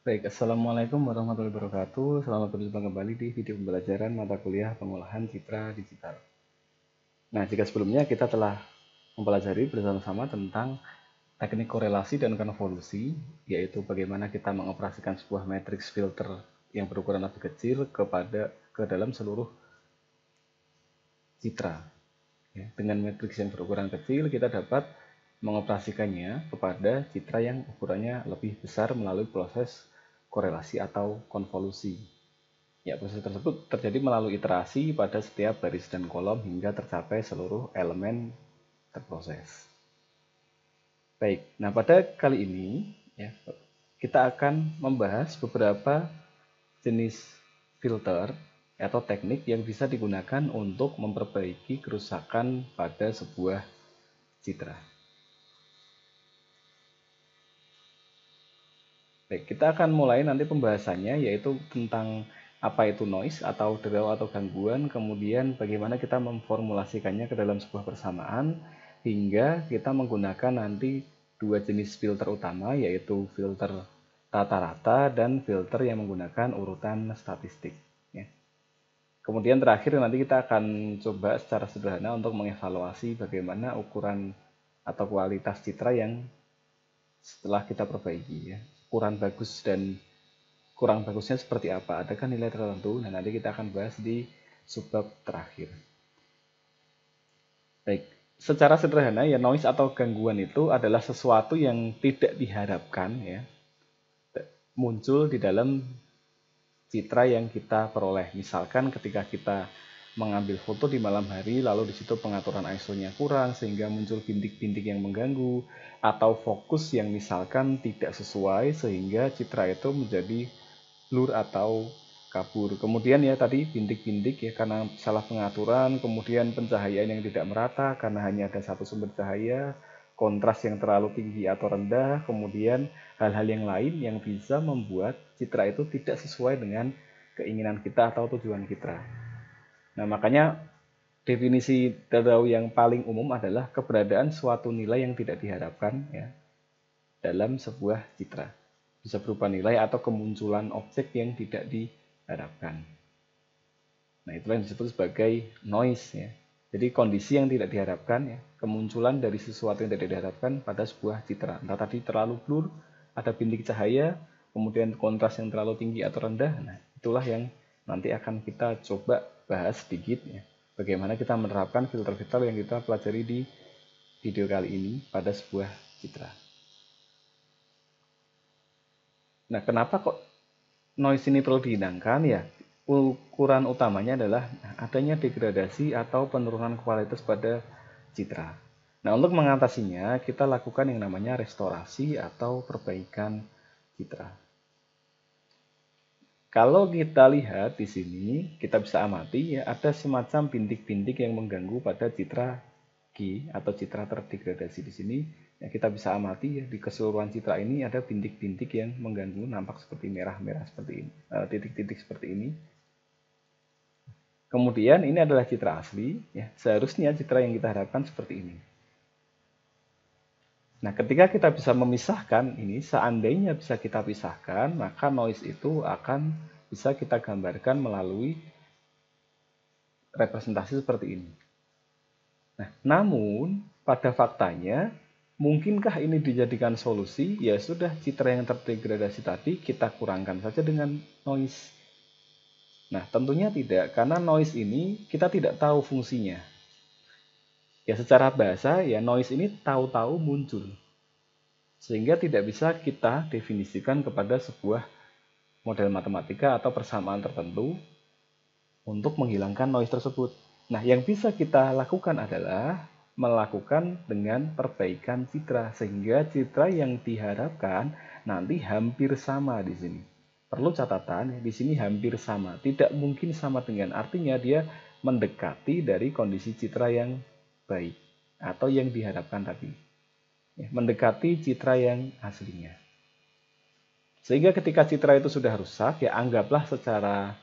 Baik, Assalamualaikum warahmatullahi wabarakatuh. Selamat berjumpa kembali di video pembelajaran mata kuliah pengolahan citra digital. Nah, jika sebelumnya kita telah mempelajari bersama-sama tentang teknik korelasi dan konvolusi, yaitu bagaimana kita mengoperasikan sebuah matriks filter yang berukuran lebih kecil ke dalam seluruh citra. Ya, dengan matriks yang berukuran kecil, kita dapat mengoperasikannya kepada citra yang ukurannya lebih besar melalui proses korelasi atau konvolusi. Ya, proses tersebut terjadi melalui iterasi pada setiap baris dan kolom hingga tercapai seluruh elemen terproses. Baik, nah pada kali ini ya, kita akan membahas beberapa jenis filter atau teknik yang bisa digunakan untuk memperbaiki kerusakan pada sebuah citra. Baik, kita akan mulai nanti pembahasannya yaitu tentang apa itu noise atau derau atau gangguan, kemudian bagaimana kita memformulasikannya ke dalam sebuah persamaan, hingga kita menggunakan nanti dua jenis filter utama yaitu filter rata-rata dan filter yang menggunakan urutan statistik. Ya. Kemudian terakhir nanti kita akan coba secara sederhana untuk mengevaluasi bagaimana ukuran atau kualitas citra yang setelah kita perbaiki ya. Kurang bagus dan kurang bagusnya seperti apa? Adakah nilai tertentu? Nah, nanti kita akan bahas di subbab terakhir. Baik, secara sederhana ya noise atau gangguan itu adalah sesuatu yang tidak diharapkan ya muncul di dalam citra yang kita peroleh. Misalkan ketika kita mengambil foto di malam hari, lalu di situ pengaturan ISO-nya kurang sehingga muncul bintik-bintik yang mengganggu, atau fokus yang misalkan tidak sesuai sehingga citra itu menjadi blur atau kabur. Kemudian ya tadi bintik-bintik ya karena salah pengaturan, kemudian pencahayaan yang tidak merata karena hanya ada satu sumber cahaya, kontras yang terlalu tinggi atau rendah, kemudian hal-hal yang lain yang bisa membuat citra itu tidak sesuai dengan keinginan kita atau tujuan kita. Nah, makanya definisi terau yang paling umum adalah keberadaan suatu nilai yang tidak diharapkan ya dalam sebuah citra. Bisa berupa nilai atau kemunculan objek yang tidak diharapkan. Nah, itulah yang disebut sebagai noise ya. Jadi kondisi yang tidak diharapkan ya, kemunculan dari sesuatu yang tidak diharapkan pada sebuah citra. Entah tadi terlalu blur, ada bintik cahaya, kemudian kontras yang terlalu tinggi atau rendah. Nah, itulah yang nanti akan kita coba bahas sedikit ya. Bagaimana kita menerapkan filter-filter yang kita pelajari di video kali ini pada sebuah citra. Nah, kenapa kok noise ini perlu dihilangkan ya? Ukuran utamanya adalah adanya degradasi atau penurunan kualitas pada citra. Nah, untuk mengatasinya, kita lakukan yang namanya restorasi atau perbaikan citra. Kalau kita lihat di sini, kita bisa amati ya ada semacam bintik-bintik yang mengganggu pada citra G atau citra terdegradasi di sini. Ya, kita bisa amati ya di keseluruhan citra ini ada bintik-bintik yang mengganggu, nampak seperti merah-merah seperti ini, titik-titik seperti ini. Kemudian ini adalah citra asli, ya seharusnya citra yang kita harapkan seperti ini. Nah, ketika kita bisa memisahkan ini, seandainya bisa kita pisahkan, maka noise itu akan bisa kita gambarkan melalui representasi seperti ini. Nah, namun pada faktanya, mungkinkah ini dijadikan solusi? Ya sudah, citra yang terdegradasi tadi kita kurangkan saja dengan noise. Nah, tentunya tidak, karena noise ini kita tidak tahu fungsinya. Ya secara bahasa, ya noise ini tahu-tahu muncul. Sehingga tidak bisa kita definisikan kepada sebuah model matematika atau persamaan tertentu untuk menghilangkan noise tersebut. Nah, yang bisa kita lakukan adalah melakukan dengan perbaikan citra sehingga citra yang diharapkan nanti hampir sama di sini. Perlu catatan di sini hampir sama, tidak mungkin sama dengan artinya dia mendekati dari kondisi citra yang baik atau yang diharapkan tadi. Ya, mendekati citra yang aslinya. Sehingga ketika citra itu sudah rusak, ya anggaplah secara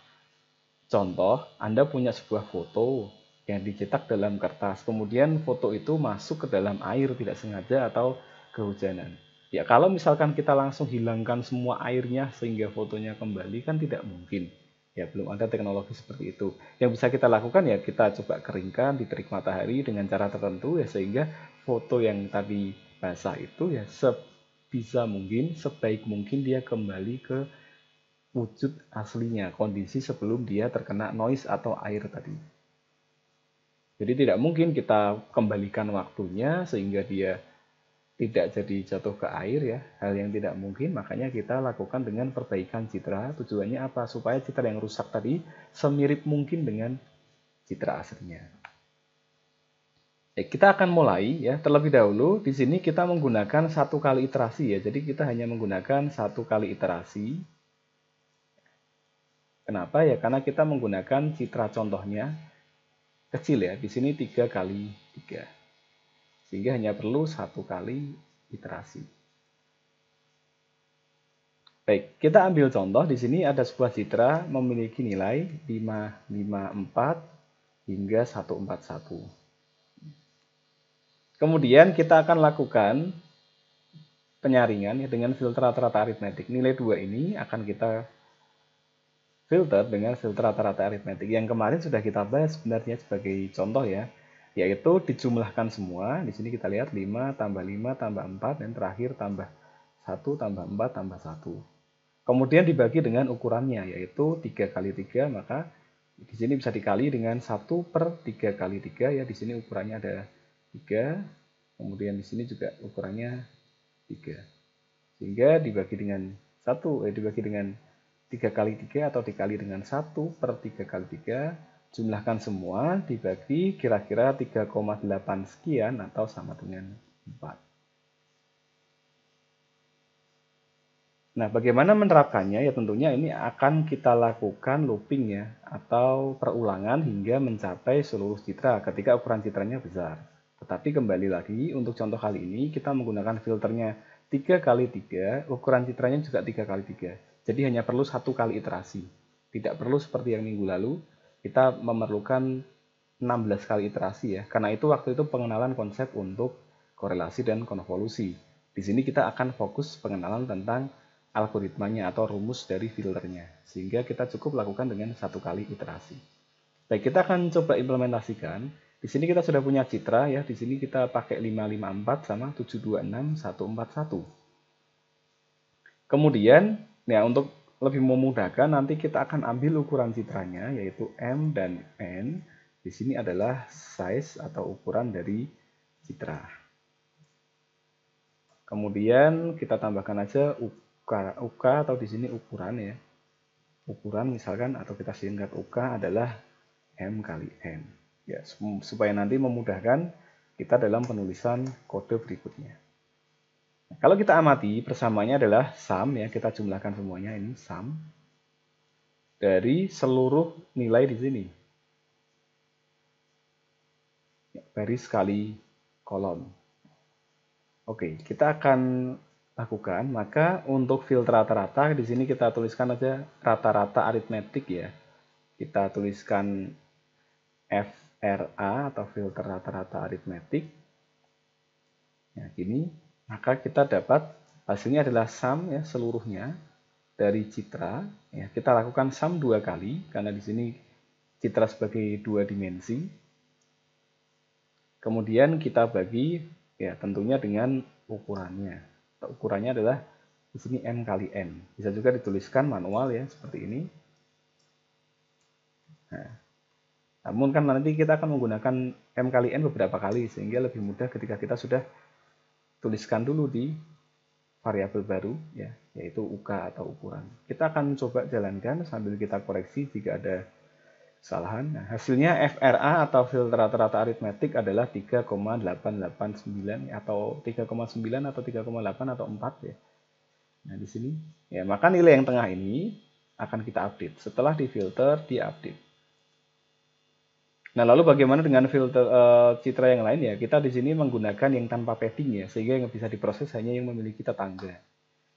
contoh, Anda punya sebuah foto yang dicetak dalam kertas, kemudian foto itu masuk ke dalam air tidak sengaja atau kehujanan. Ya kalau misalkan kita langsung hilangkan semua airnya sehingga fotonya kembali kan tidak mungkin. Ya belum ada teknologi seperti itu. Yang bisa kita lakukan ya kita coba keringkan di terik matahari dengan cara tertentu ya sehingga foto yang tadi basah itu ya sebisa mungkin, sebaik mungkin dia kembali ke wujud aslinya, kondisi sebelum dia terkena noise atau air tadi. Jadi tidak mungkin kita kembalikan waktunya sehingga dia tidak jadi jatuh ke air ya, hal yang tidak mungkin, makanya kita lakukan dengan perbaikan citra. Tujuannya apa? Supaya citra yang rusak tadi semirip mungkin dengan citra aslinya. Kita akan mulai ya, terlebih dahulu di sini kita menggunakan satu kali iterasi ya, jadi kita hanya menggunakan satu kali iterasi. Kenapa ya? Karena kita menggunakan citra contohnya kecil ya, di sini 3 kali 3. Sehingga hanya perlu satu kali iterasi. Baik, kita ambil contoh di sini ada sebuah citra memiliki nilai 554 hingga 141. Kemudian kita akan lakukan penyaringan ya dengan filter rata-rata aritmetik. Nilai 2 ini akan kita filter dengan filter rata-rata aritmetik. Yang kemarin sudah kita bahas sebenarnya sebagai contoh ya, yaitu dijumlahkan semua. Di sini kita lihat 5 tambah 5 tambah 4 dan terakhir tambah 1 tambah 4 tambah 1. Kemudian dibagi dengan ukurannya yaitu 3 kali 3, maka di sini bisa dikali dengan 1 per 3 kali 3 ya. Di sini ukurannya ada 3. Kemudian di sini juga ukurannya 3. Sehingga dibagi dengan 3 kali 3 atau dikali dengan 1 per 3 kali 3, jumlahkan semua, dibagi kira-kira 3,8 sekian atau sama dengan 4. Nah, bagaimana menerapkannya? Ya tentunya ini akan kita lakukan looping ya, atau perulangan hingga mencapai seluruh citra ketika ukuran citranya besar. Tetapi kembali lagi, untuk contoh kali ini kita menggunakan filternya 3 kali 3, ukuran citranya juga 3 kali 3. Jadi hanya perlu satu kali iterasi. Tidak perlu seperti yang minggu lalu, kita memerlukan 16 kali iterasi ya. Karena itu waktu itu pengenalan konsep untuk korelasi dan konvolusi. Di sini kita akan fokus pengenalan tentang algoritmanya atau rumus dari filternya. Sehingga kita cukup lakukan dengan satu kali iterasi. Baik, kita akan coba implementasikan. Di sini kita sudah punya citra ya. Di sini kita pakai 554 sama 726 141. Kemudian, ya untuk lebih memudahkan nanti kita akan ambil ukuran citranya yaitu M dan N. Di sini adalah size atau ukuran dari citra. Kemudian kita tambahkan aja UK atau di sini ukuran ya. Ukuran misalkan atau kita singkat UK adalah M kali N. Ya, supaya nanti memudahkan kita dalam penulisan kode berikutnya. Kalau kita amati persamaannya adalah sum ya, kita jumlahkan semuanya ini sum dari seluruh nilai di sini. Baris kali kolom. Oke, kita akan lakukan, maka untuk filter rata-rata di sini kita tuliskan aja rata-rata aritmetik ya. Kita tuliskan FRA atau filter rata-rata aritmetik. Nah, gini, maka kita dapat hasilnya adalah sum ya seluruhnya dari citra. Ya, kita lakukan sum 2 kali karena di sini citra sebagai 2 dimensi. Kemudian kita bagi ya tentunya dengan ukurannya. Ukurannya adalah di sini M kali N. Bisa juga dituliskan manual ya seperti ini. Nah, namun kan nanti kita akan menggunakan M kali N beberapa kali sehingga lebih mudah ketika kita sudah tuliskan dulu di variabel baru ya, yaitu UK atau ukuran. Kita akan coba jalankan sambil kita koreksi jika ada kesalahan. Nah, hasilnya FRA atau filter rata-rata aritmetik adalah 3,889 atau 3,9 atau 3,8 atau 4 ya. Nah, di sini ya, maka nilai yang tengah ini akan kita update. Setelah difilter, diupdate. Nah, lalu bagaimana dengan filter citra yang lain ya? Kita di sini menggunakan yang tanpa padding ya, sehingga yang bisa diproses hanya yang memiliki tetangga.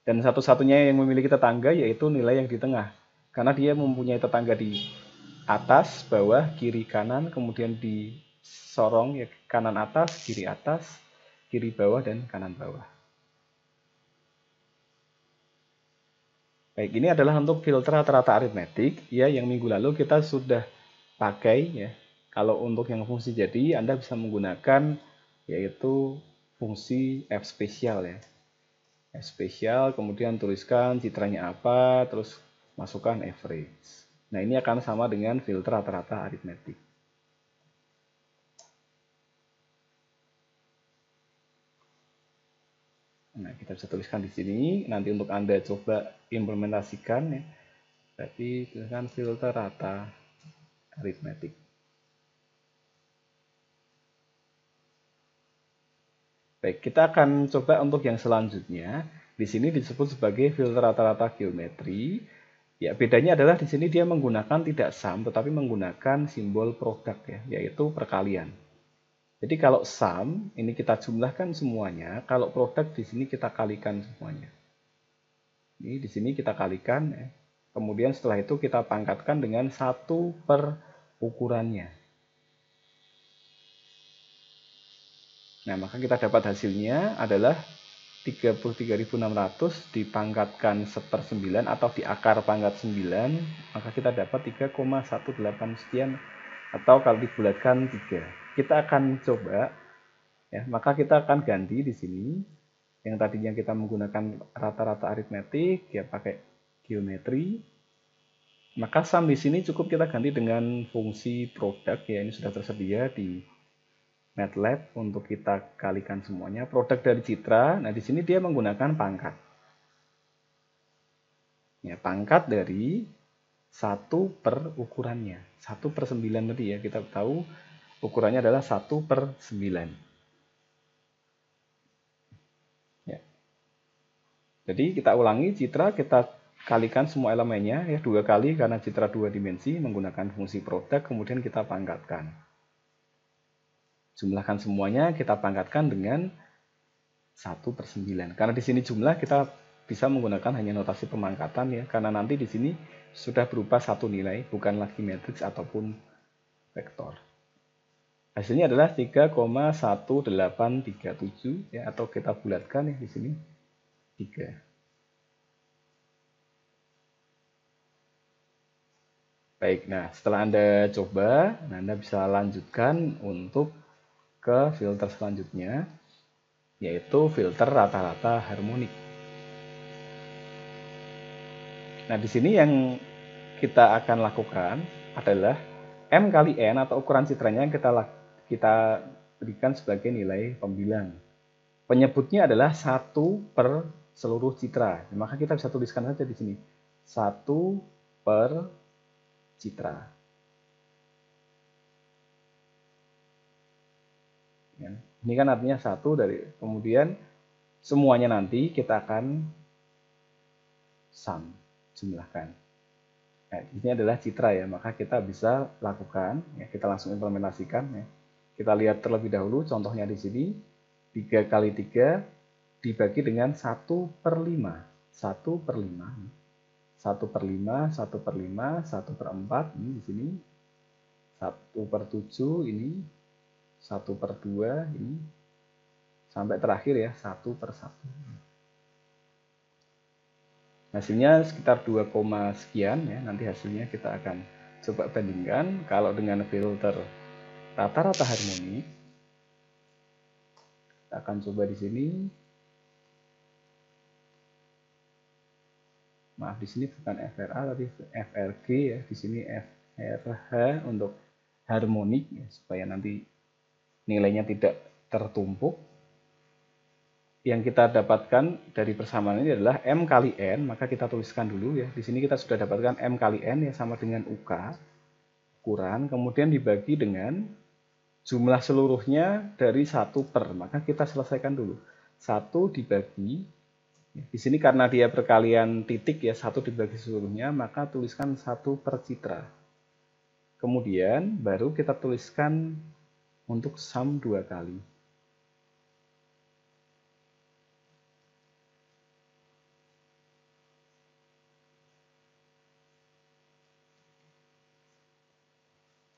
Dan satu-satunya yang memiliki tetangga yaitu nilai yang di tengah. Karena dia mempunyai tetangga di atas, bawah, kiri, kanan, kemudian disorong ya kanan atas, kiri bawah, dan kanan bawah. Baik, ini adalah untuk filter rata-rata aritmetik ya, yang minggu lalu kita sudah pakai ya. Kalau untuk yang fungsi jadi, Anda bisa menggunakan yaitu fungsi F spesial ya. F spesial, kemudian tuliskan citranya apa, terus masukkan average. Nah, ini akan sama dengan filter rata-rata aritmetik. Nah, kita bisa tuliskan di sini. Nanti untuk Anda coba implementasikan ya. Berarti tuliskan filter rata aritmetik. Baik, kita akan coba untuk yang selanjutnya. Di sini disebut sebagai filter rata-rata geometri. Ya, bedanya adalah di sini dia menggunakan tidak sum, tetapi menggunakan simbol produk ya, yaitu perkalian. Jadi kalau sum, ini kita jumlahkan semuanya. Kalau produk di sini kita kalikan semuanya. Ini di sini kita kalikan ya. Kemudian setelah itu kita pangkatkan dengan 1 per ukurannya. Nah, maka kita dapat hasilnya adalah 33.600 dipangkatkan 1/9 atau di akar pangkat 9, maka kita dapat 3,18 sekian, atau kalau dibulatkan 3. Kita akan coba ya, maka kita akan ganti di sini. Yang tadinya kita menggunakan rata-rata aritmetik ya pakai geometri. Maka sum di sini cukup kita ganti dengan fungsi produk ya, ini sudah tersedia di MATLAB untuk kita kalikan semuanya. Produk dari citra, nah di sini dia menggunakan pangkat. Ya, pangkat dari 1 per ukurannya. 1/9 tadi ya, kita tahu ukurannya adalah 1/9. Ya. Jadi kita ulangi citra, kita kalikan semua elemennya ya 2 kali karena citra 2 dimensi menggunakan fungsi produk, kemudian kita pangkatkan. Jumlahkan semuanya, kita pangkatkan dengan 1/9. Karena di sini jumlah, kita bisa menggunakan hanya notasi pemangkatan ya, karena nanti di sini sudah berupa satu nilai, bukan lagi matriks ataupun vektor. Hasilnya adalah 3,1837 ya, atau kita bulatkan ya di sini 3. Baik, nah setelah Anda coba, Anda bisa lanjutkan untuk ke filter selanjutnya, yaitu filter rata-rata harmonik. Nah, di sini yang kita akan lakukan adalah M kali N atau ukuran citranya yang kita berikan sebagai nilai pembilang. Penyebutnya adalah 1 per seluruh citra. Maka kita bisa tuliskan saja di sini. 1 per citra. Ya. Ini kan artinya 1 dari, kemudian semuanya nanti kita akan sum, jumlahkan. Nah, ini adalah citra ya, maka kita bisa lakukan, ya, kita langsung implementasikan. Ya. Kita lihat terlebih dahulu contohnya di sini, 3 kali 3 dibagi dengan 1/5. 1/5. 1/5, 1/5, 1/4, ini di sini. 1/7 ini. 1/2 ini. Sampai terakhir ya, 1/1. Hasilnya sekitar 2, sekian ya. Nanti hasilnya kita akan coba bandingkan. Kalau dengan filter rata-rata harmonik, kita akan coba di sini. Maaf, di sini bukan FRA tapi FRG ya. Di sini FRH untuk harmonik ya, supaya nanti nilainya tidak tertumpuk. Yang kita dapatkan dari persamaan ini adalah M kali N, maka kita tuliskan dulu ya. Di sini kita sudah dapatkan M kali N ya, sama dengan UK, ukuran, kemudian dibagi dengan jumlah seluruhnya dari 1 per, maka kita selesaikan dulu. 1 dibagi, di sini karena dia perkalian titik ya, 1 dibagi seluruhnya, maka tuliskan 1 per citra. Kemudian baru kita tuliskan untuk sum 2 kali.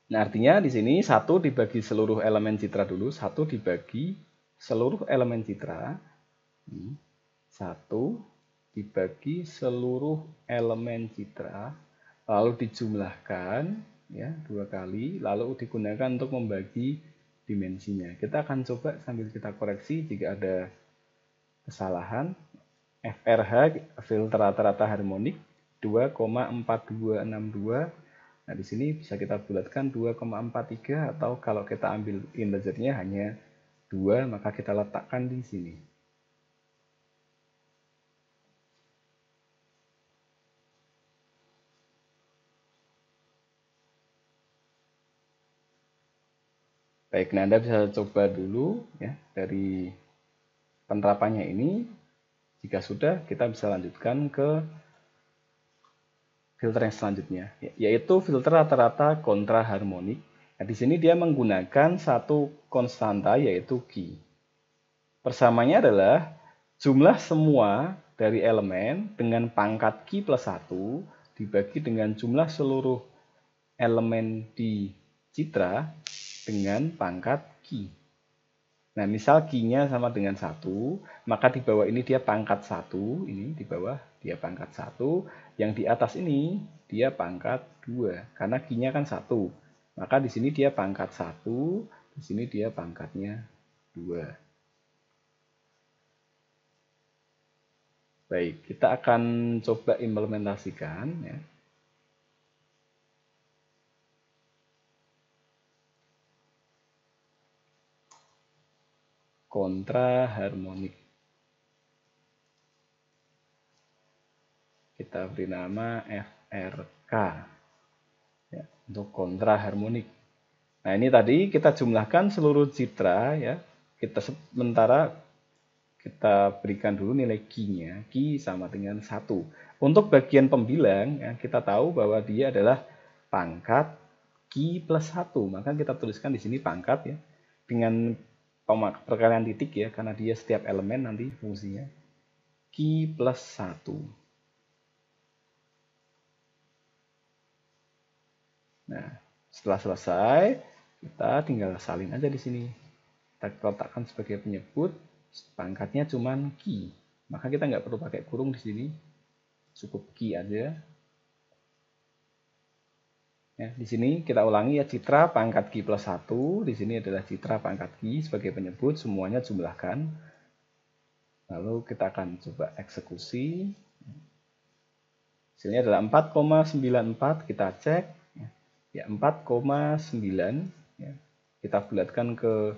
Nah, artinya di sini 1 dibagi seluruh elemen citra dulu, 1 dibagi seluruh elemen citra. 1 dibagi seluruh elemen citra, lalu dijumlahkan ya 2 kali, lalu digunakan untuk membagi dimensinya. Kita akan coba sambil kita koreksi jika ada kesalahan. FRH filter rata-rata harmonik 2,4262. Nah, di sini bisa kita bulatkan 2,43 atau kalau kita ambil integernya hanya 2, maka kita letakkan di sini. Baik, nah Anda bisa coba dulu ya dari penerapannya ini. Jika sudah, kita bisa lanjutkan ke filter yang selanjutnya, yaitu filter rata-rata kontra harmonik. Nah, di sini dia menggunakan satu konstanta yaitu Q. Persamanya adalah jumlah semua dari elemen dengan pangkat Q plus 1 dibagi dengan jumlah seluruh elemen di citra dengan pangkat Q. Nah, misal Q-nya sama dengan 1, maka di bawah ini dia pangkat 1, ini di bawah dia pangkat 1, yang di atas ini dia pangkat 2, karena Q-nya kan 1. Maka di sini dia pangkat 1, di sini dia pangkatnya 2. Baik, kita akan coba implementasikan ya. Kontra harmonik. Kita beri nama FRK ya, untuk kontra harmonik. Nah, ini tadi kita jumlahkan seluruh citra ya. Kita sementara kita berikan dulu nilai Q-nya. Q sama dengan 1. Untuk bagian pembilang ya, kita tahu bahwa dia adalah pangkat Q plus 1. Maka kita tuliskan di sini pangkat ya. Dengan perkalian titik ya, karena dia setiap elemen nanti fungsinya. Q plus 1. Nah, setelah selesai, kita tinggal salin aja di sini. Kita letakkan sebagai penyebut, pangkatnya cuman Q. Maka kita nggak perlu pakai kurung di sini, cukup Q aja. Ya, di sini kita ulangi ya, citra pangkat Q plus 1, di sini adalah citra pangkat Q sebagai penyebut, semuanya jumlahkan. Lalu kita akan coba eksekusi. Hasilnya adalah 4,94, kita cek. Ya, 4,9 ya. Kita bulatkan ke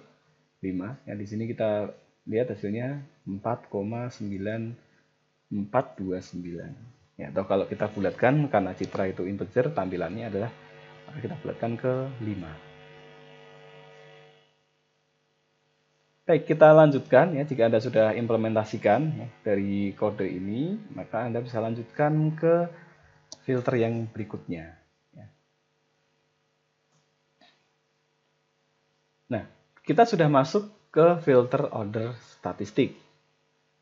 5. Ya, di sini kita lihat hasilnya 4,9429. Ya, atau kalau kita bulatkan karena citra itu integer, tampilannya adalah kita bulatkan ke 5. Baik, kita lanjutkan ya. Jika Anda sudah implementasikan ya, dari kode ini, maka Anda bisa lanjutkan ke filter yang berikutnya. Nah, kita sudah masuk ke filter order statistik.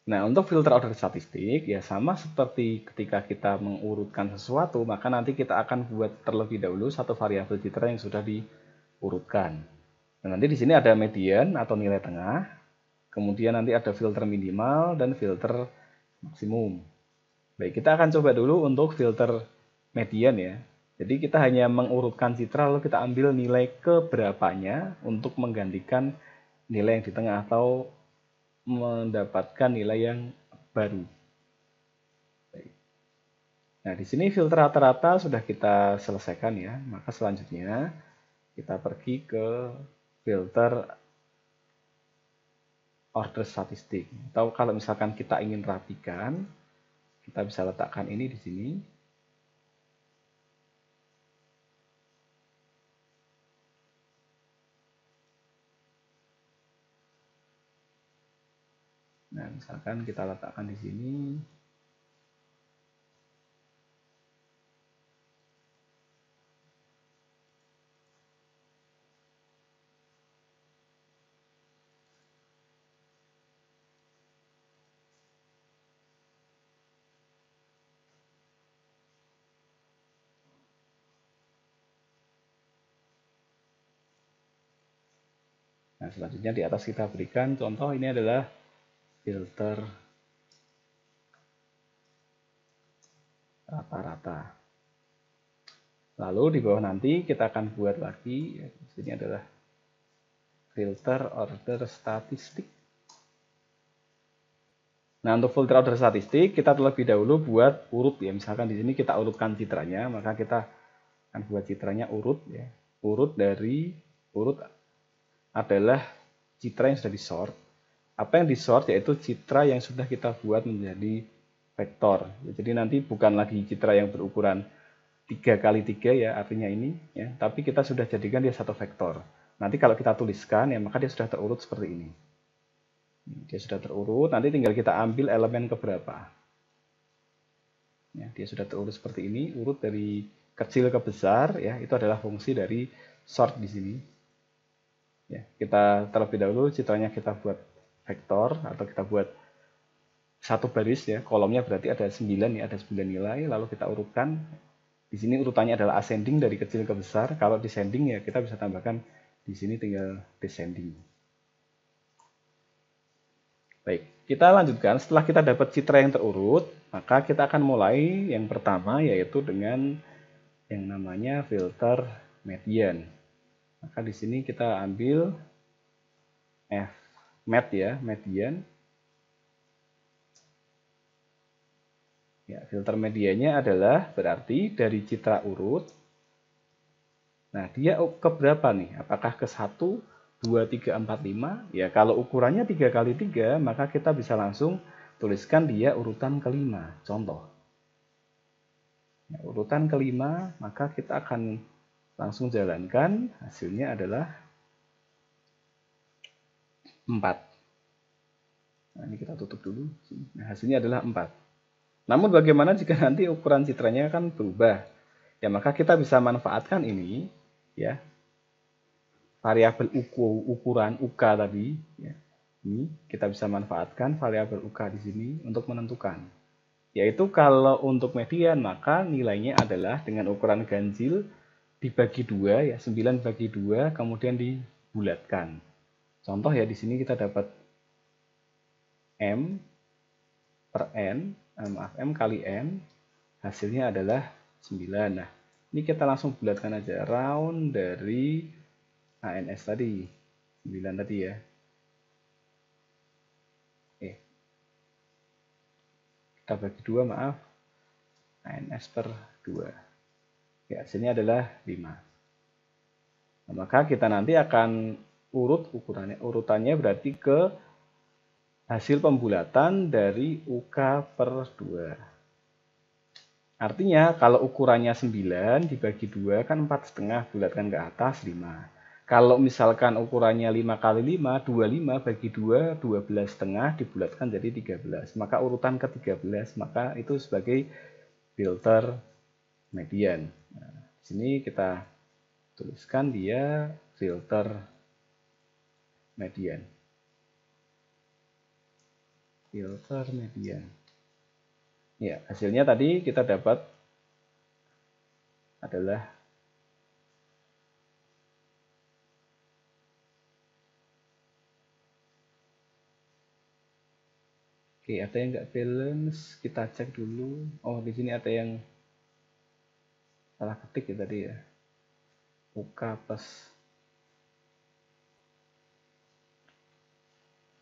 Nah, untuk filter order statistik, ya sama seperti ketika kita mengurutkan sesuatu, maka nanti kita akan buat terlebih dahulu satu variabel citra yang sudah diurutkan. Nah, nanti di sini ada median atau nilai tengah, kemudian nanti ada filter minimal dan filter maksimum. Baik, kita akan coba dulu untuk filter median ya. Jadi kita hanya mengurutkan citra lalu kita ambil nilai keberapanya untuk menggantikan nilai yang di tengah atau mendapatkan nilai yang baru. Nah, di sini filter rata-rata sudah kita selesaikan ya. Maka selanjutnya kita pergi ke filter order statistik. Atau kalau misalkan kita ingin rapikan, kita bisa letakkan ini di sini. Nah, misalkan kita letakkan di sini. Nah, selanjutnya di atas kita berikan contoh, ini adalah filter rata-rata. Lalu di bawah nanti kita akan buat lagi, di sini adalah filter order statistik. Nah, untuk filter order statistik kita terlebih dahulu buat urut ya. Misalkan di sini kita urutkan citranya, maka kita akan buat citranya urut ya. Urut adalah citra yang sudah disort. Apa yang disort yaitu citra yang sudah kita buat menjadi vektor. Jadi nanti bukan lagi citra yang berukuran 3x3 ya, artinya ini ya, tapi kita sudah jadikan dia satu vektor. Nanti kalau kita tuliskan ya, maka dia sudah terurut seperti ini. Dia sudah terurut, nanti tinggal kita ambil elemen keberapa. Ya, dia sudah terurut seperti ini, urut dari kecil ke besar ya, itu adalah fungsi dari sort di sini. Ya, kita terlebih dahulu citranya kita buat vektor atau kita buat satu baris ya, kolomnya berarti ada 9 ya, ada 9 nilai, lalu kita urutkan. Di sini urutannya adalah ascending dari kecil ke besar. Kalau descending ya kita bisa tambahkan di sini tinggal descending. Baik, kita lanjutkan. Setelah kita dapat citra yang terurut, maka kita akan mulai yang pertama yaitu dengan yang namanya filter median. Maka di sini kita ambil Fmed ya, median. Ya, filter medianya adalah berarti dari citra urut. Nah, dia ke berapa nih? Apakah ke 1, 2, 3, 4, 5? Ya, kalau ukurannya 3x3, maka kita bisa langsung tuliskan dia urutan kelima. Contoh. Ya, urutan kelima, maka kita akan langsung jalankan. Hasilnya adalah 4. Nah, ini kita tutup dulu. Nah, hasilnya adalah 4. Namun bagaimana jika nanti ukuran citranya kan berubah? Ya maka kita bisa manfaatkan ini ya. Variabel ukuran UK tadi ya. Ini kita bisa manfaatkan variabel UK di sini untuk menentukan. Yaitu kalau untuk median maka nilainya adalah dengan ukuran ganjil dibagi 2 ya, 9 bagi 2 kemudian dibulatkan. Contoh ya di sini kita dapat M per N, M kali N, hasilnya adalah 9. Nah, ini kita langsung bulatkan aja, round dari ANS tadi, 9 tadi ya. Oke. Kita bagi 2, maaf, ANS per 2. Ya, hasilnya adalah 5. Nah, maka kita nanti akan urut urutannya berarti ke hasil pembulatan dari UK per 2. Artinya kalau ukurannya 9 dibagi 2 kan 4,5 bulatkan ke atas 5. Kalau misalkan ukurannya 5x5, 25 bagi 2, 12,5 dibulatkan jadi 13. Maka urutan ke 13, maka itu sebagai filter median. Nah, di sini kita tuliskan dia filter median. Filter median. Ya, hasilnya tadi kita dapat adalah oke, ada yang nggak balance, kita cek dulu. Oh, di sini ada yang salah ketik ya tadi ya. UK plus.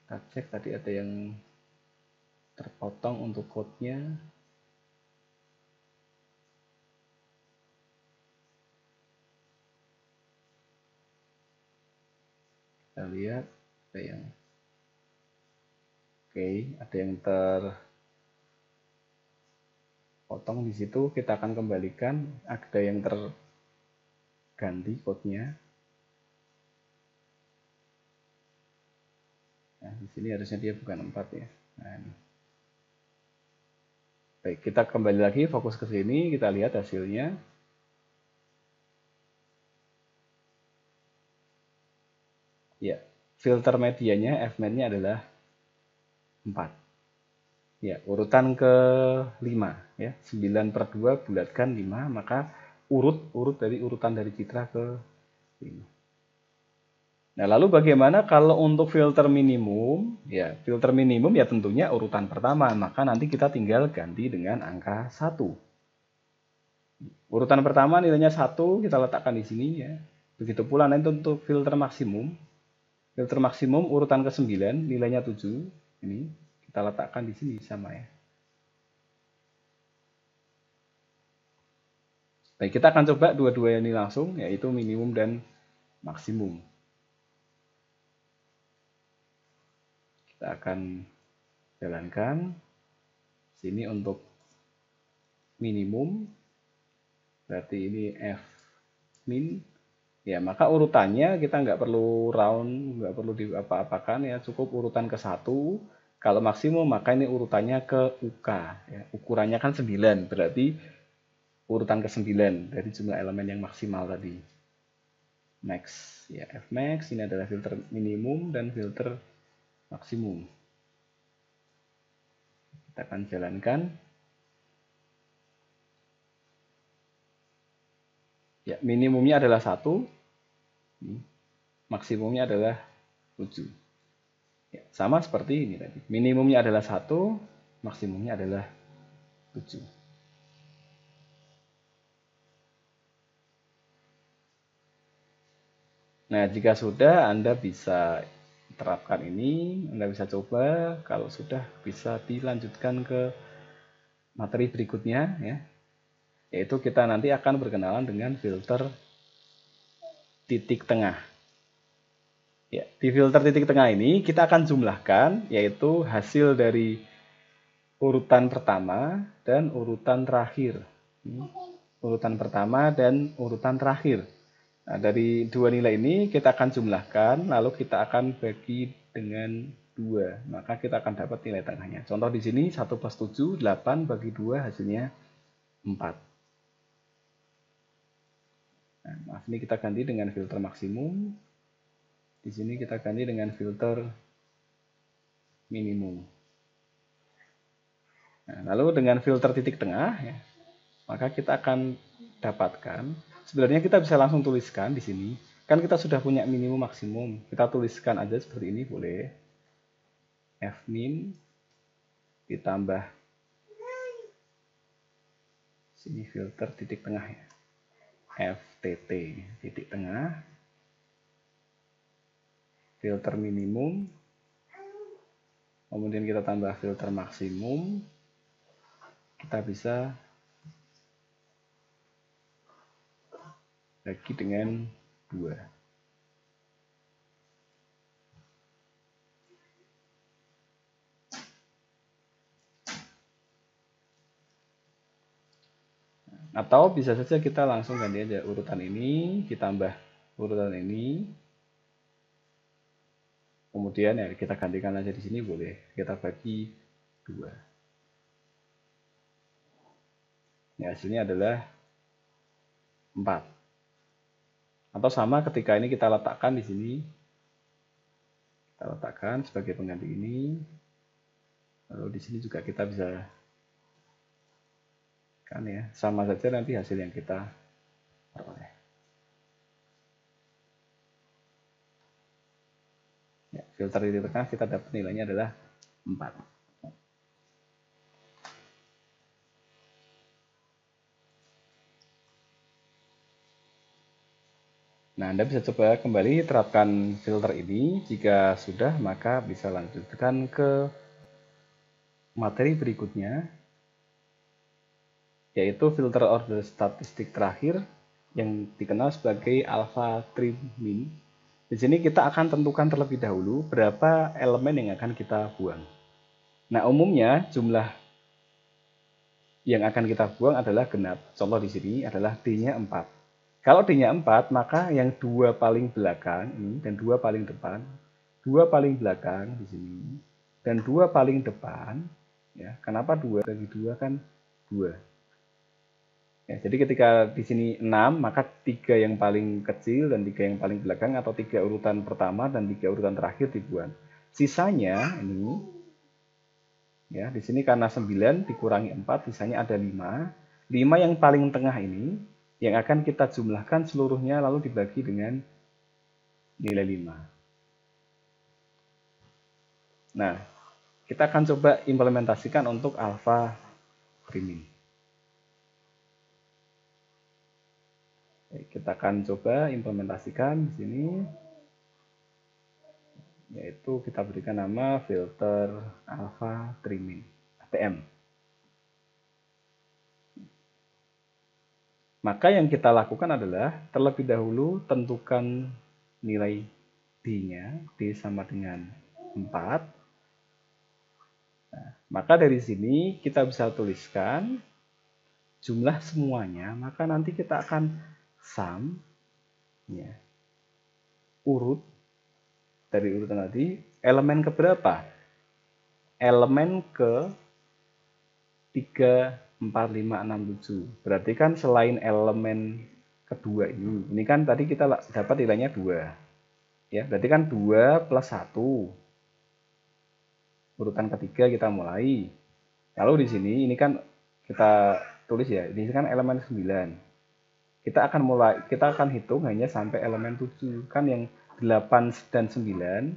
Kita cek tadi ada yang terpotong untuk code-nya. Kita lihat ada yang ada yang terpotong di situ, kita akan kembalikan. Ada yang terganti code-nya. Nah, di sini harusnya dia bukan 4 ya. Nah, ini. Baik, kita kembali lagi fokus ke sini, kita lihat hasilnya. Ya, filter medianya Fmed-nya adalah 4. Ya, urutan ke-5 ya. 9 per 2 bulatkan 5, maka urut dari urutan dari citra ke 5. Nah, lalu bagaimana kalau untuk filter minimum? Ya, filter minimum ya tentunya urutan pertama, maka nanti kita tinggal ganti dengan angka 1. Urutan pertama nilainya 1, kita letakkan di sini ya. Begitu pula nanti untuk filter maksimum. Filter maksimum urutan ke-9, nilainya 7. Ini kita letakkan di sini sama ya. Baik, kita akan coba dua-dua ini langsung, yaitu minimum dan maksimum. Kita akan jalankan. Sini untuk minimum, berarti ini F min. Ya, maka urutannya kita nggak perlu round, nggak perlu diapa-apakan ya, cukup urutan ke-1. Kalau maksimum maka ini urutannya ke UK ya. Ukurannya kan 9, berarti urutan ke-9 dari jumlah elemen yang maksimal tadi. Max ya, F max ini adalah filter minimum dan filter maksimum. Kita akan jalankan. Ya, minimumnya adalah 1, maksimumnya adalah 7. Ya, sama seperti ini tadi. Minimumnya adalah 1, maksimumnya adalah 7. Nah, jika sudah, Anda bisa terapkan ini, Anda bisa coba. Kalau sudah, bisa dilanjutkan ke materi berikutnya, ya. Yaitu kita nanti akan berkenalan dengan filter titik tengah. Ya, di filter titik tengah ini kita akan jumlahkan, yaitu hasil dari urutan pertama dan urutan terakhir. Urutan pertama dan urutan terakhir. Nah, dari dua nilai ini kita akan jumlahkan, lalu kita akan bagi dengan 2. Maka kita akan dapat nilai tengahnya. Contoh di sini 1 plus 7, 8 bagi 2 hasilnya 4. Nah, maaf, ini kita ganti dengan filter maksimum. Di sini kita ganti dengan filter minimum. Nah, lalu dengan filter titik tengah, ya, maka kita akan dapatkan. Sebenarnya kita bisa langsung tuliskan di sini. Kan kita sudah punya minimum maksimum. Kita tuliskan aja seperti ini boleh. F min ditambah sini filter titik tengah ya. FTT titik tengah. Filter minimum. Kemudian kita tambah filter maksimum. Kita bisa bagi dengan 2. Atau bisa saja kita langsung ganti aja urutan ini ditambah urutan ini. Kemudian ya kita gantikan aja di sini boleh. Kita bagi 2. Ya, hasilnya adalah 4. Atau sama ketika ini kita letakkan di sini. Kita letakkan sebagai pengganti ini. Lalu di sini juga kita bisa kan ya, sama saja nanti hasil yang kita peroleh. Ya, filter di tengah kita dapat nilainya adalah 4. Nah, Anda bisa coba kembali terapkan filter ini. Jika sudah, maka bisa lanjutkan ke materi berikutnya, yaitu filter order statistik terakhir yang dikenal sebagai alpha trim min. Di sini kita akan tentukan terlebih dahulu berapa elemen yang akan kita buang. Nah, umumnya jumlah yang akan kita buang adalah genap. Contoh di sini adalah D-nya 4. Kalau D-nya 4, maka yang 2 paling belakang ini dan 2 paling depan, 2 paling belakang di sini dan 2 paling depan, ya. Kenapa 2? Bagi 2 kan 2. Ya, jadi ketika di sini 6, maka 3 yang paling kecil dan 3 yang paling belakang atau 3 urutan pertama dan 3 urutan terakhir dibuang. Sisanya ini ya, di sini karena 9 dikurangi 4, sisanya ada 5. 5 yang paling tengah ini yang akan kita jumlahkan seluruhnya lalu dibagi dengan nilai 5. Nah, kita akan coba implementasikan untuk alpha trim min. kita akan coba implementasikan di sini, yaitu kita berikan nama filter alpha trimming ATM. Maka yang kita lakukan adalah terlebih dahulu tentukan nilai D-nya, D sama dengan 4. Nah, maka dari sini kita bisa tuliskan jumlah semuanya, maka nanti kita akan sum ya, urut dari urutan tadi, elemen keberapa? Elemen ke 3, 4, 5, 6, 7. Berarti kan selain elemen kedua ini kan tadi kita dapat nilainya 2. Ya, berarti kan 2 plus 1. Urutan ketiga kita mulai. Lalu di sini ini kan kita tulis ya, ini kan elemen 9. Kita akan hitung hanya sampai elemen 7. Kan yang 8 dan 9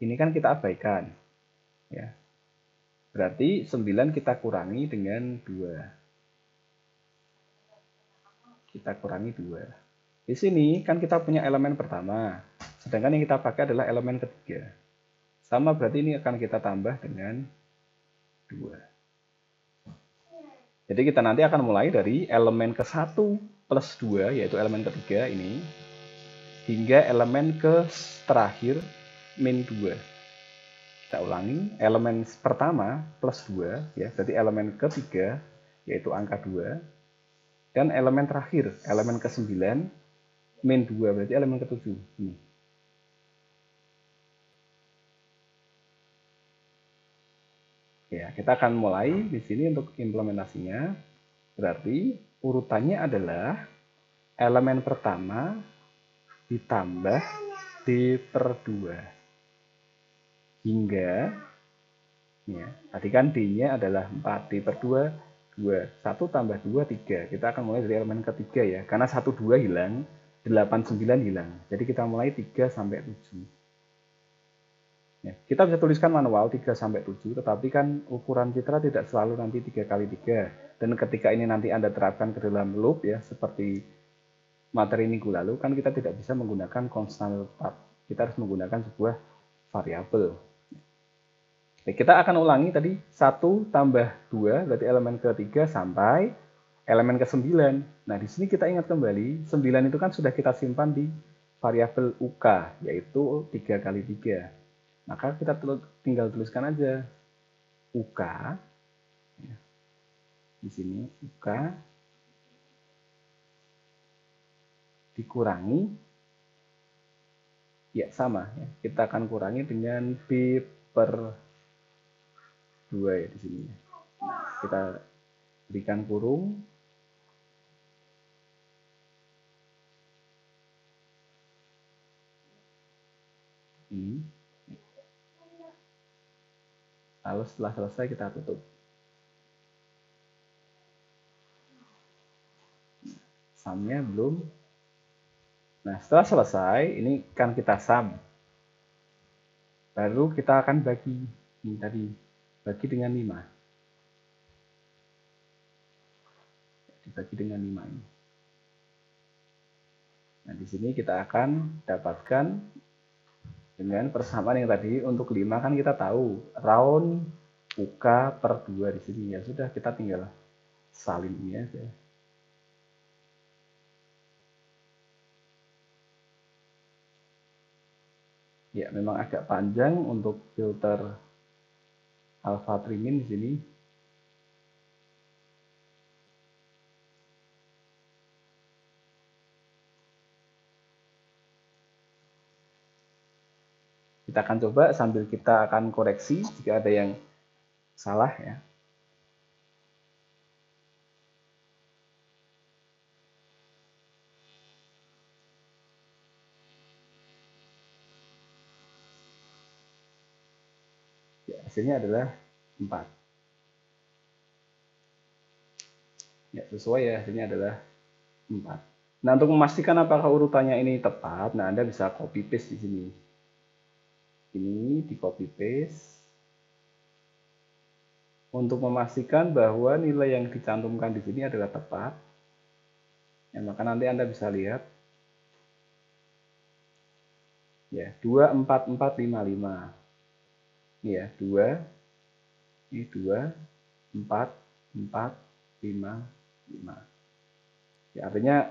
ini kan kita abaikan. Ya. Berarti 9 kita kurangi dengan 2. Kita kurangi 2. Di sini kan kita punya elemen pertama, sedangkan yang kita pakai adalah elemen ketiga. Sama berarti ini akan kita tambah dengan 2. Jadi kita nanti akan mulai dari elemen ke-1 plus 2, yaitu elemen ketiga ini, hingga elemen ke terakhir min 2. Kita ulangi, elemen pertama plus 2, ya, berarti elemen ketiga, yaitu angka 2, dan elemen terakhir, elemen ke-9, min 2, berarti elemen ke-7. Ini. Ya, kita akan mulai di sini untuk implementasinya. Berarti urutannya adalah elemen pertama ditambah D per 2. Hingga, ya, tadi kan D-nya adalah 4, D per 2, 2. 1 tambah 2, 3. Kita akan mulai dari elemen ketiga ya. Karena 1, 2 hilang, 8, 9 hilang. Jadi kita mulai 3 sampai 7. Ya, kita bisa tuliskan manual 3 sampai 7, tetapi kan ukuran citra tidak selalu nanti 3 kali 3. Dan ketika ini nanti Anda terapkan ke dalam loop ya, seperti materi minggu lalu, kan kita tidak bisa menggunakan konstan tetap. Kita harus menggunakan sebuah variabel. Kita akan ulangi tadi 1 tambah 2, berarti elemen ke-3 sampai elemen ke-9. Nah, di sini kita ingat kembali, 9 itu kan sudah kita simpan di variabel UK, yaitu 3 kali 3. Maka kita tinggal tuliskan aja UK. Di sini UK dikurangi, ya sama, ya. Kita akan kurangi dengan B per 2 ya di sini. Nah, kita berikan kurung. Ini. Lalu setelah selesai kita tutup. Sumnya belum. Nah, setelah selesai, ini kan kita sum. Baru kita akan bagi. Ini tadi, bagi dengan 5. Dibagi dengan 5 ini. Nah, di sini kita akan dapatkan dengan persamaan yang tadi. Untuk 5 kan kita tahu round UK per 2 di sini. Ya sudah, kita tinggal salin ini aja. Ya, memang agak panjang untuk filter alpha trimming di sini. Kita akan coba sambil kita akan koreksi jika ada yang salah ya. Ya, hasilnya adalah 4. Ya, sesuai ya, hasilnya adalah 4. Nah, untuk memastikan apakah urutannya ini tepat, nah Anda bisa copy paste di sini. Ini di copy paste. Untuk memastikan bahwa nilai yang dicantumkan di sini adalah tepat, Ya, maka nanti Anda bisa lihat ya 2 4 4 5 5. Ini ya 2, ini 2 4 4 5 5. Ya, artinya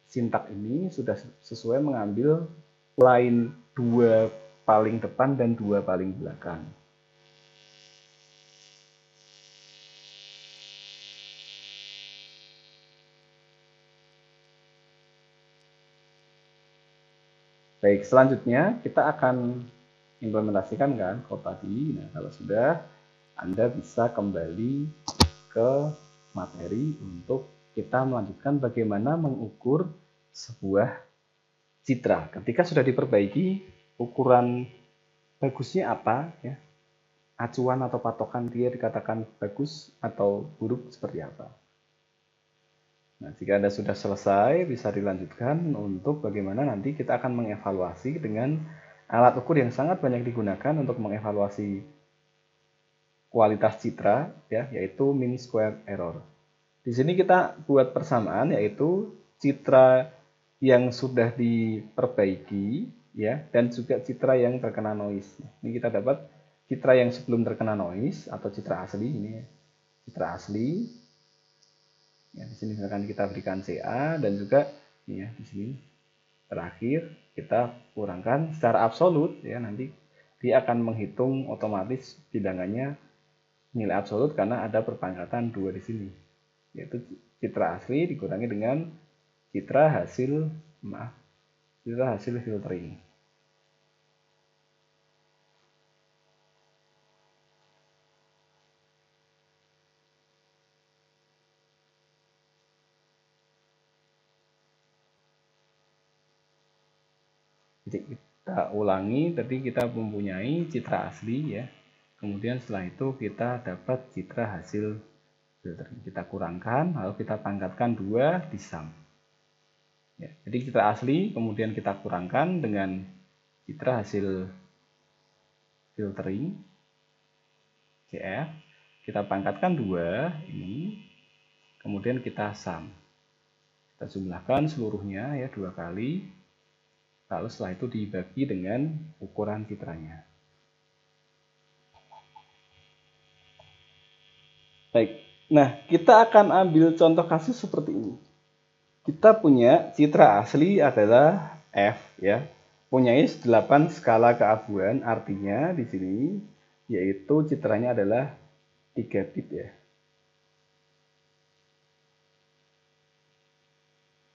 sintak ini sudah sesuai mengambil line 2 paling depan dan 2 paling belakang. Baik, selanjutnya kita akan implementasikan kan code tadi. Nah, kalau sudah, Anda bisa kembali ke materi untuk kita melanjutkan bagaimana mengukur sebuah citra. Ketika sudah diperbaiki, ukuran bagusnya apa, ya, acuan atau patokan dia dikatakan bagus atau buruk seperti apa. Nah, jika Anda sudah selesai, bisa dilanjutkan untuk bagaimana nanti kita akan mengevaluasi dengan alat ukur yang sangat banyak digunakan untuk mengevaluasi kualitas citra, ya, yaitu mean square error. Di sini kita buat persamaan, yaitu citra yang sudah diperbaiki, ya, dan juga citra yang terkena noise. Ini kita dapat citra yang sebelum terkena noise atau citra asli ini, ya. Citra asli. Ya, di sini misalkan kita berikan CA dan juga ini ya di sini terakhir kita kurangkan secara absolut, ya, nanti dia akan menghitung otomatis bilangannya nilai absolut karena ada perpangkatan 2 di sini, yaitu citra asli dikurangi dengan citra hasil filtering. Jadi kita ulangi, tadi kita mempunyai citra asli, ya. Kemudian setelah itu kita dapat citra hasil filtering. Kita kurangkan, lalu kita pangkatkan 2 di sum. Ya, jadi citra asli kemudian kita kurangkan dengan citra hasil filtering CF, kita pangkatkan 2 ini, kemudian kita sum. Kita jumlahkan seluruhnya ya 2 kali. Lalu setelah itu dibagi dengan ukuran citranya. Baik, nah kita akan ambil contoh kasus seperti ini. Kita punya citra asli adalah F, ya, punya 8 skala keabuan, artinya di sini yaitu citranya adalah 3 bit, ya.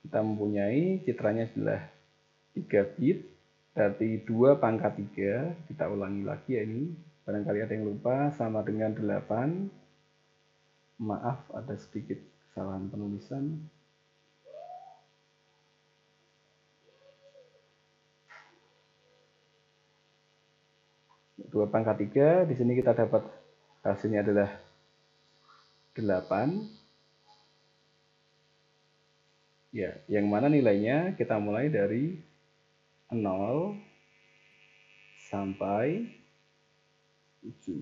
Kita mempunyai citranya adalah 3 bit, berarti 2 pangkat 3, kita ulangi lagi ya ini, barangkali ada yang lupa, sama dengan 8, maaf ada sedikit kesalahan penulisan. Dua pangkat 3, di sini kita dapat hasilnya adalah 8. Ya, yang mana nilainya kita mulai dari 0 sampai 7.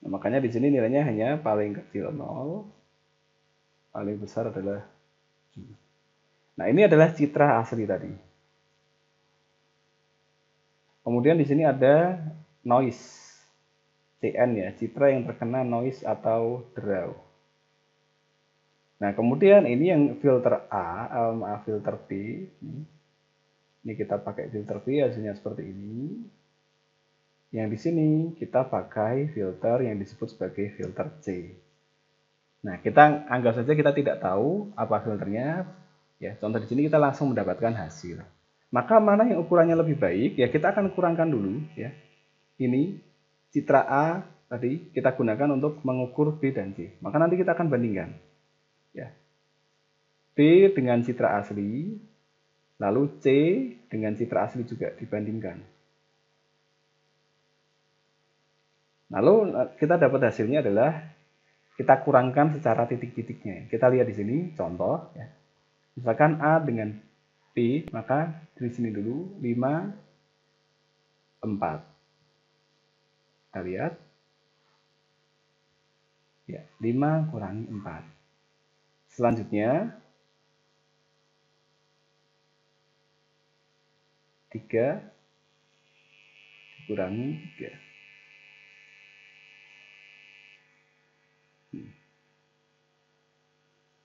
Nah, makanya di sini nilainya hanya paling kecil 0, paling besar adalah 7. Nah, ini adalah citra asli tadi. Kemudian di sini ada noise, CN, ya, citra yang terkena noise atau draw. Nah, kemudian ini yang filter A, maaf filter B. Ini kita pakai filter B, hasilnya seperti ini. Yang di sini kita pakai filter yang disebut sebagai filter C. Nah, kita anggap saja kita tidak tahu apa filternya. Ya, contoh di sini kita langsung mendapatkan hasil. Maka mana yang ukurannya lebih baik? Ya, kita akan kurangkan dulu, ya. Ini citra A tadi kita gunakan untuk mengukur B dan C. Maka nanti kita akan bandingkan. Ya. B dengan citra asli, lalu C dengan citra asli juga dibandingkan. Lalu kita dapat hasilnya adalah kita kurangkan secara titik-titiknya. Kita lihat di sini contoh, ya. Misalkan A dengan B, maka di sini dulu 5 4. Kita lihat. Ya, 5 kurangi 4. Selanjutnya 3 dikurangi 3.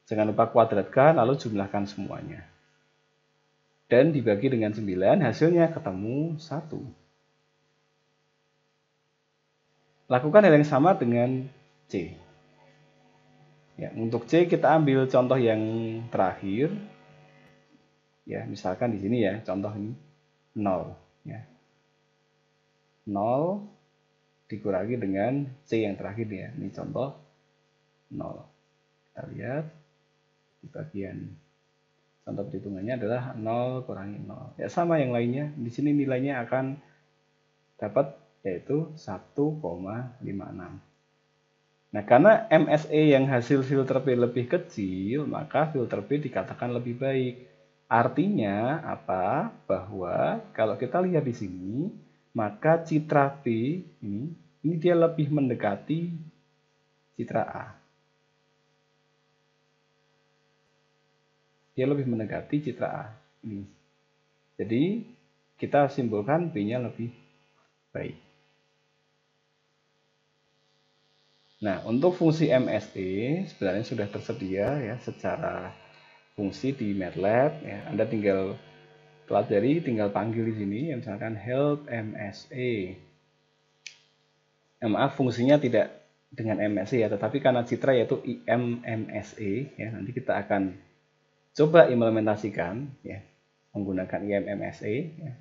Jangan lupa kuadratkan, lalu jumlahkan semuanya. Dan dibagi dengan 9, hasilnya ketemu 1. Lakukan hal yang sama dengan C. Ya, untuk C kita ambil contoh yang terakhir. Ya, misalkan di sini ya, contoh ini 0. Ya. 0 dikurangi dengan C yang terakhir ya. Ini contoh 0. Kita lihat di bagian contoh perhitungannya adalah 0 kurangi 0. Ya sama yang lainnya. Di sini nilainya akan dapat yaitu 1,56. Nah, karena MSE yang hasil filter P lebih kecil, maka filter P dikatakan lebih baik. Artinya apa? Bahwa kalau kita lihat di sini, maka citra P ini dia lebih mendekati citra A. Dia lebih mendekati citra A. Ini. Jadi, kita simpulkan P-nya lebih baik. Nah, untuk fungsi MSE sebenarnya sudah tersedia ya secara fungsi di MATLAB ya. Anda tinggal pelajari, tinggal panggil di sini ya, misalkan help MSE. Maaf, fungsinya tidak dengan MSE ya, tetapi karena citra yaitu IMMSE ya. Nanti kita akan coba implementasikan ya menggunakan IMMSE ya,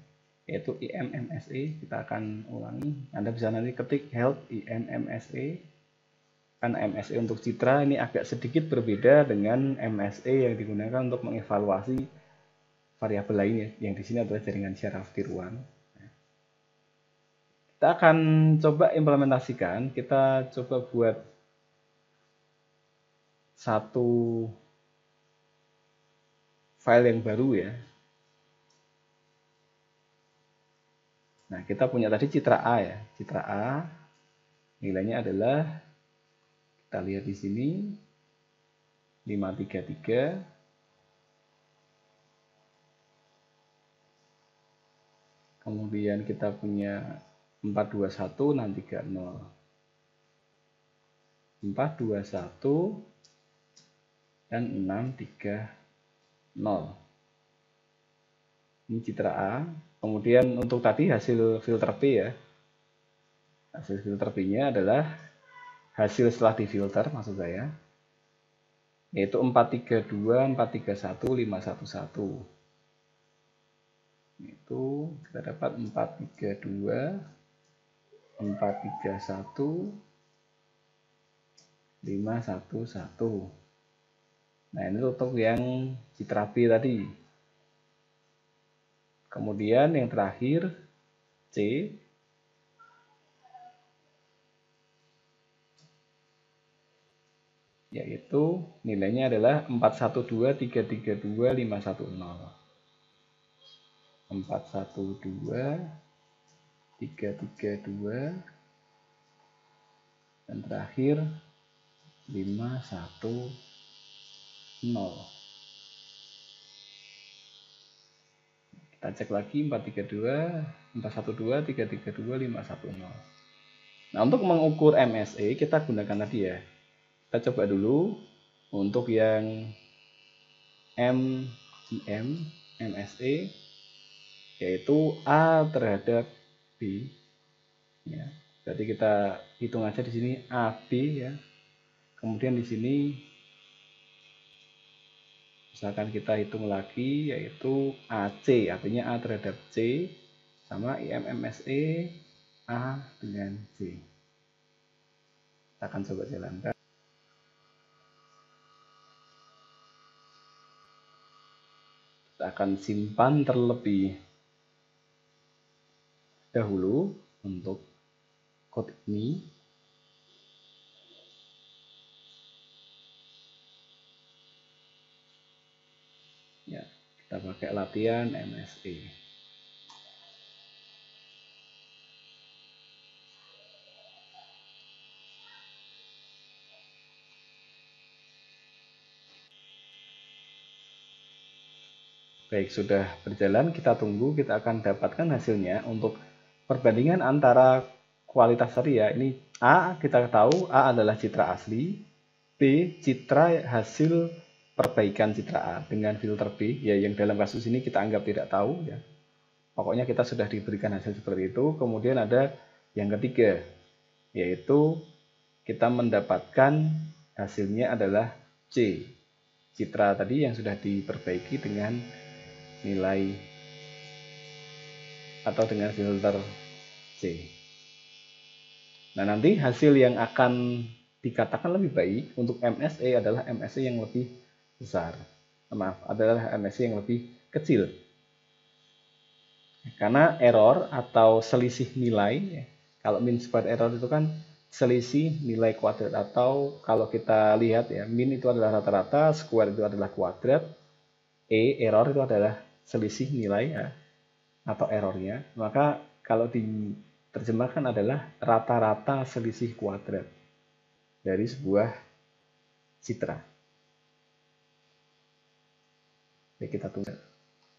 yaitu IMMSE. Kita akan ulangi. Anda bisa nanti ketik help IMMSE. Karena MSE untuk citra ini agak sedikit berbeda dengan MSE yang digunakan untuk mengevaluasi variabel lainnya, yang di sini adalah jaringan syaraf tiruan. Kita akan coba implementasikan. Kita coba buat satu file yang baru ya. Nah, kita punya tadi citra A ya. Citra A nilainya adalah, kita lihat di sini 533. Kemudian kita punya 421 630. 421 dan 630. Ini citra A. Kemudian untuk tadi hasil filter P ya. Hasil filter P-nya adalah hasil setelah difilter maksud saya. Yaitu 432, 431, 511. Itu kita dapat 432, 431, 511. Nah, ini untuk yang citra B tadi. Kemudian yang terakhir C. Yaitu nilainya adalah 412, 332, 510. 412, 332, dan terakhir 510. Kita cek lagi 432, 412, 332, 510. Nah, untuk mengukur MSE kita gunakan tadi ya. Kita coba dulu untuk yang MSE yaitu A terhadap B. Ya, berarti kita hitung aja di sini AB ya. Kemudian di sini misalkan kita hitung lagi yaitu AC, artinya A terhadap C sama IMMSE A dengan C. Kita akan coba jalankan. Kita akan simpan terlebih dahulu untuk code ini. Ya, kita pakai latihan MSE. Baik, sudah berjalan, kita tunggu, kita akan dapatkan hasilnya untuk perbandingan antara kualitas tadi ya. Ini A, kita tahu A adalah citra asli, B, citra hasil perbaikan citra A dengan filter B, ya yang dalam kasus ini kita anggap tidak tahu ya. Pokoknya kita sudah diberikan hasil seperti itu. Kemudian ada yang ketiga, yaitu kita mendapatkan hasilnya adalah C, citra tadi yang sudah diperbaiki dengan nilai atau dengan filter C. Nah, nanti hasil yang akan dikatakan lebih baik untuk MSE adalah MSE yang lebih besar. Maaf, adalah MSE yang lebih kecil. Karena error atau selisih nilai, kalau mean square error itu kan selisih nilai kuadrat, atau kalau kita lihat ya, mean itu adalah rata-rata, square itu adalah kuadrat, error itu adalah selisih nilai ya, atau errornya. Maka kalau diterjemahkan adalah rata-rata selisih kuadrat dari sebuah citra. Jadi kita tunggu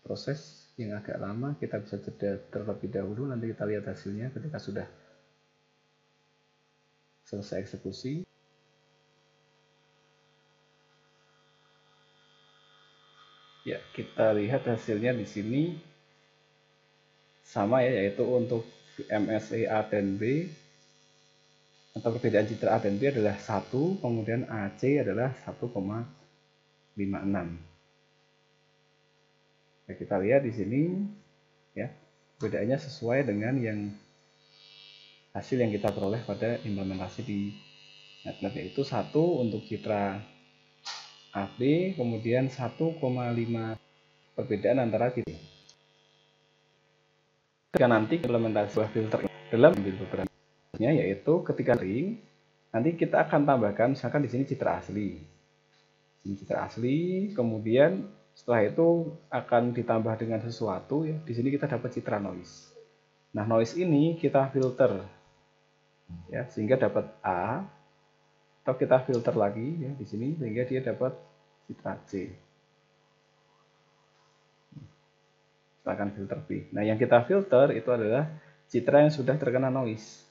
proses yang agak lama, kita bisa jeda terlebih dahulu, nanti kita lihat hasilnya ketika sudah selesai eksekusi. Ya, kita lihat hasilnya di sini sama ya, yaitu untuk MSE A dan B atau perbedaan citra A dan B adalah 1, kemudian AC adalah 1,56. Nah, kita lihat di sini ya, perbedaannya sesuai dengan yang hasil yang kita peroleh pada implementasi di MATLAB, yaitu 1 untuk citra AB, kemudian 1,5 perbedaan antara kita. Ketika nanti implementasi sebuah filter dalam beberapa yaitu ketika ring, nanti kita akan tambahkan misalkan di sini citra asli. Ini citra asli, kemudian setelah itu akan ditambah dengan sesuatu ya. Di sini kita dapat citra noise. Nah, noise ini kita filter ya, sehingga dapat A, atau kita filter lagi ya di sini sehingga dia dapat citra C. Silahkan filter B. Nah, yang kita filter itu adalah citra yang sudah terkena noise.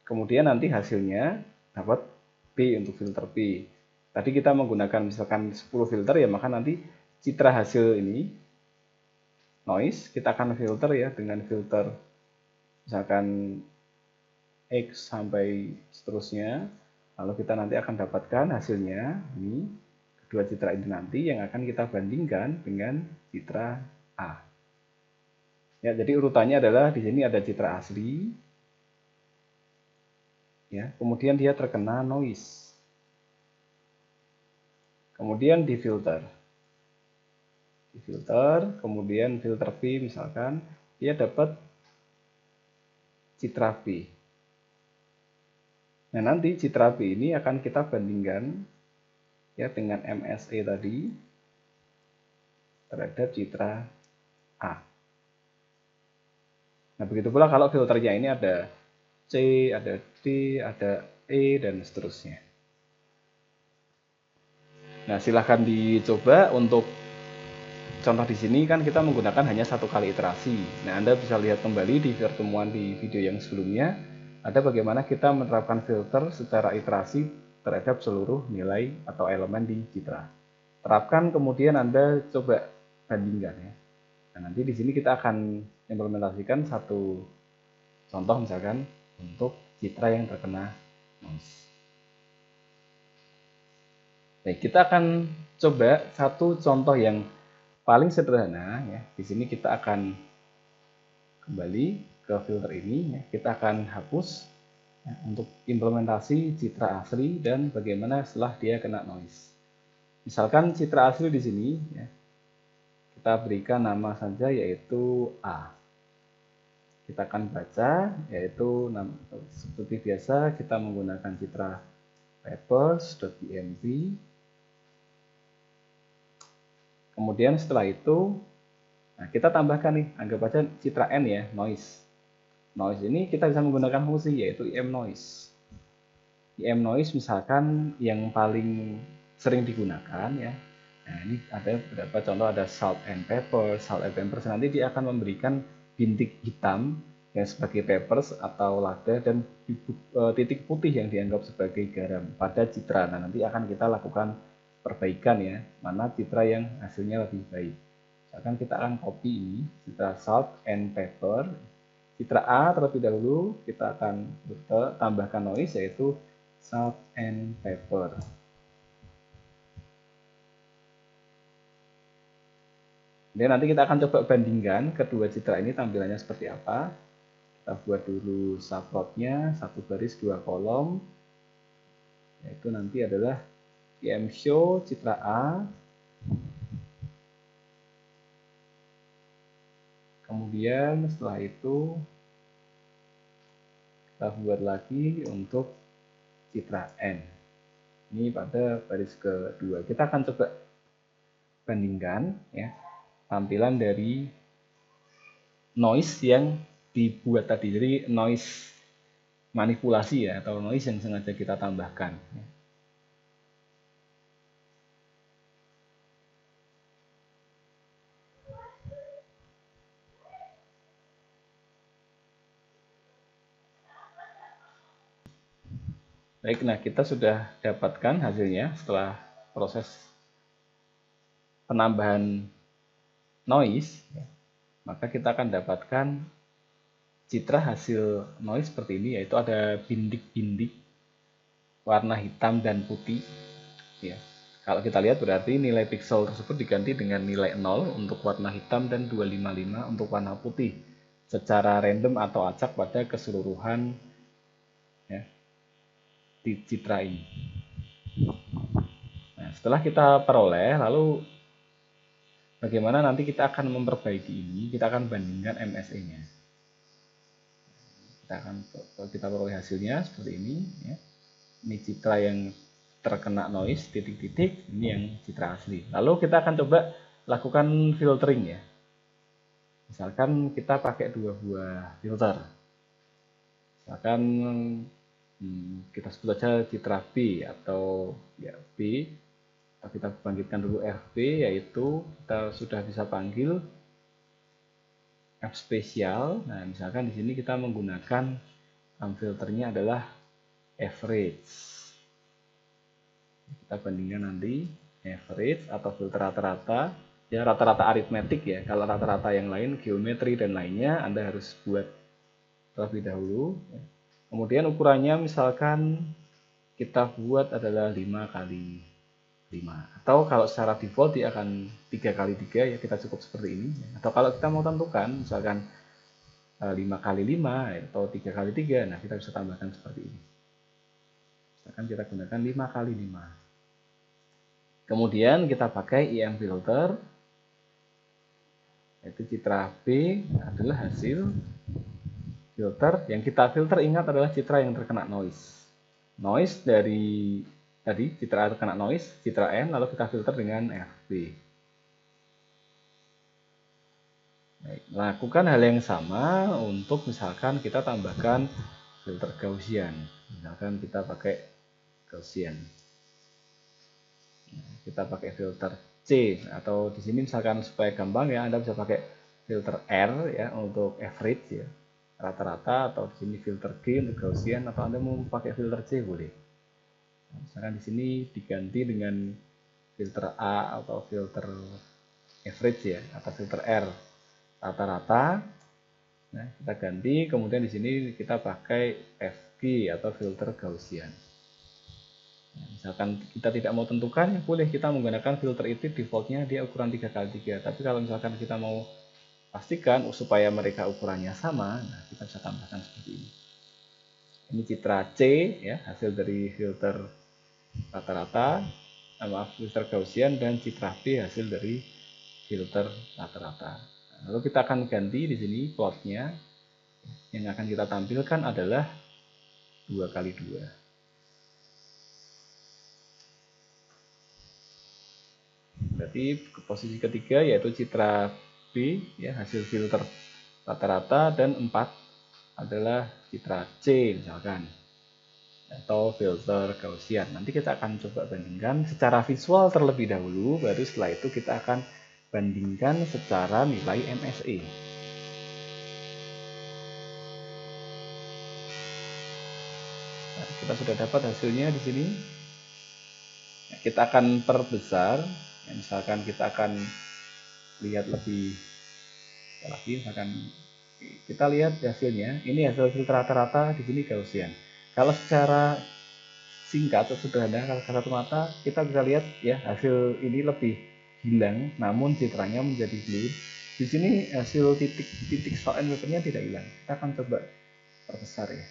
Kemudian nanti hasilnya dapat B untuk filter B. Tadi kita menggunakan misalkan 10 filter ya, maka nanti citra hasil ini noise kita akan filter ya dengan filter misalkan X sampai seterusnya. Lalu kita nanti akan dapatkan hasilnya ini, kedua citra ini nanti yang akan kita bandingkan dengan citra A. Ya, jadi urutannya adalah di sini ada citra asli. Ya, kemudian dia terkena noise. Kemudian difilter. Difilter, kemudian filter B misalkan, dia dapat citra B. Nah, nanti citra B ini akan kita bandingkan ya dengan MSE tadi terhadap citra A. Nah, begitu pula kalau filternya ini ada C, ada D, ada E, dan seterusnya. Nah, silahkan dicoba. Untuk contoh di sini kan kita menggunakan hanya satu kali iterasi. Nah, Anda bisa lihat kembali di pertemuan di video yang sebelumnya, ada bagaimana kita menerapkan filter secara iterasi terhadap seluruh nilai atau elemen di citra. Terapkan, kemudian Anda coba bandingkan ya. Nah, nanti di sini kita akan implementasikan satu contoh misalkan untuk citra yang terkena noise. Baik, kita akan coba satu contoh yang paling sederhana ya. Di sini kita akan kembali ke filter ini ya. Kita akan hapus ya, untuk implementasi citra asli dan bagaimana setelah dia kena noise. Misalkan citra asli di sini ya, kita berikan nama saja yaitu A. Kita akan baca yaitu seperti biasa kita menggunakan citra papers.bmp. Kemudian setelah itu nah kita tambahkan nih, anggap aja citra N ya, noise. Noise ini kita bisa menggunakan fungsi yaitu imNoise. ImNoise misalkan yang paling sering digunakan ya. Nah, Nah, ini ada beberapa contoh, ada salt and pepper. Salt and pepper nanti dia akan memberikan bintik hitam yang sebagai peppers atau lada, dan titik putih yang dianggap sebagai garam pada citra. Nah, nanti akan kita lakukan perbaikan ya, mana citra yang hasilnya lebih baik. Misalkan kita akan copy ini, citra salt and pepper. Citra A terlebih dahulu kita akan tambahkan noise, yaitu salt and pepper. Dan nanti kita akan coba bandingkan kedua citra ini tampilannya seperti apa. Kita buat dulu subplotnya, satu baris dua kolom, yaitu nanti adalah show citra A, kemudian setelah itu kita buat lagi untuk citra N. Ini pada baris kedua. Kita akan coba bandingkan ya tampilan dari noise yang dibuat tadi. Jadi noise manipulasi ya, atau noise yang sengaja kita tambahkan. Baik, nah kita sudah dapatkan hasilnya setelah proses penambahan noise, maka kita akan dapatkan citra hasil noise seperti ini, yaitu ada bintik-bintik warna hitam dan putih. Ya. Kalau kita lihat berarti nilai pixel tersebut diganti dengan nilai 0 untuk warna hitam dan 255 untuk warna putih secara random atau acak pada keseluruhan ya, di citra ini. Nah, setelah kita peroleh, lalu bagaimana nanti kita akan memperbaiki ini? Kita akan bandingkan MSE-nya. Kita peroleh hasilnya seperti ini. Ya. Ini citra yang terkena noise titik-titik, ini yang citra asli. Lalu kita akan coba lakukan filtering ya. Misalkan kita pakai dua buah filter. Misalkan kita sebut saja citra B atau ya B. Kita bangkitkan dulu FB, yaitu kita sudah bisa panggil F spesial. Nah, misalkan di sini kita menggunakan filternya adalah average. Kita bandingkan nanti average atau filter rata-rata. Ya, rata-rata aritmetik ya. Kalau rata-rata yang lain, geometri dan lainnya, Anda harus buat terlebih dahulu. Kemudian ukurannya misalkan kita buat adalah 5 kali 5. Atau kalau secara default dia akan 3 kali 3 ya, kita cukup seperti ini. Atau kalau kita mau tentukan misalkan 5 kali 5 atau 3 kali 3, nah kita bisa tambahkan seperti ini. Misalkan kita gunakan 5 kali 5. Kemudian kita pakai IM filter, yaitu citra B adalah hasil filter. Yang kita filter ingat adalah citra yang terkena noise. Noise dari tadi citra terkena noise, citra N, lalu kita filter dengan FB. Baik, lakukan hal yang sama untuk misalkan kita tambahkan filter Gaussian. Misalkan kita pakai Gaussian. Kita pakai filter C, atau di sini misalkan supaya gampang ya, Anda bisa pakai filter R ya untuk average ya, rata-rata, atau di sini filter G untuk Gaussian, atau Anda mau pakai filter C boleh. Misalkan di sini diganti dengan filter A atau filter average ya, atau filter R rata-rata. Nah, kita ganti, kemudian di sini kita pakai FG atau filter Gaussian. Nah, misalkan kita tidak mau tentukan, ya boleh kita menggunakan filter itu, defaultnya dia ukuran 3 kali 3. Tapi kalau misalkan kita mau pastikan supaya mereka ukurannya sama, nah kita bisa tambahkan seperti ini. Ini citra C ya, hasil dari filter rata-rata, filter Gaussian, dan citra B hasil dari filter rata-rata. Lalu kita akan ganti di sini plotnya. Yang akan kita tampilkan adalah 2 kali 2. Berarti ke posisi ketiga yaitu citra B ya, hasil filter rata-rata, dan 4 adalah citra C misalkan. atau filter Gaussian. Nanti kita akan coba bandingkan secara visual terlebih dahulu, baru setelah itu kita akan bandingkan secara nilai MSE. Nah, kita sudah dapat hasilnya di sini. Nah, kita akan perbesar. Ya, misalkan kita akan lihat lebih lagi, misalkan kita lihat hasilnya. Ini hasil filter rata-rata di sini Gaussian. Kalau secara singkat atau sederhana, kalau kasat mata kita bisa lihat ya hasil ini lebih hilang, namun citranya menjadi blur. Di sini hasil titik salt and peppernya tidak hilang. Kita akan coba perbesar ya.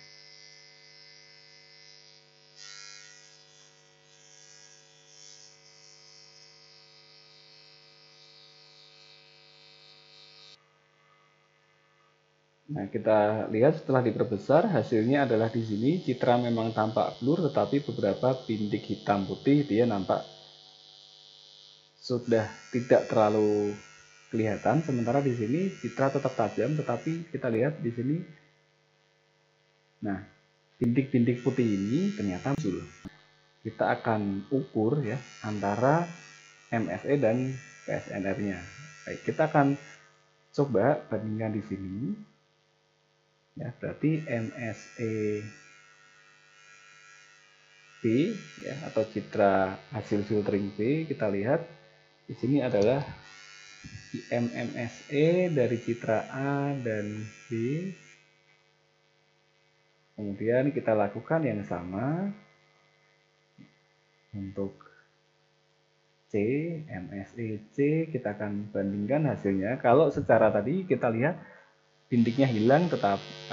Nah, kita lihat setelah diperbesar, hasilnya adalah di sini citra memang tampak blur, tetapi beberapa bintik hitam putih dia nampak sudah tidak terlalu kelihatan. Sementara di sini citra tetap tajam, tetapi kita lihat di sini, nah bintik-bintik putih ini ternyata muncul. Kita akan ukur ya antara MSE dan PSNR-nya. Baik, kita akan coba bandingkan di sini. Ya, berarti MSE B ya, atau citra hasil filtering B, kita lihat di sini adalah MSE dari citra A dan B. Kemudian kita lakukan yang sama untuk C, MSE C, kita akan bandingkan hasilnya. Kalau secara tadi kita lihat bintiknya hilang,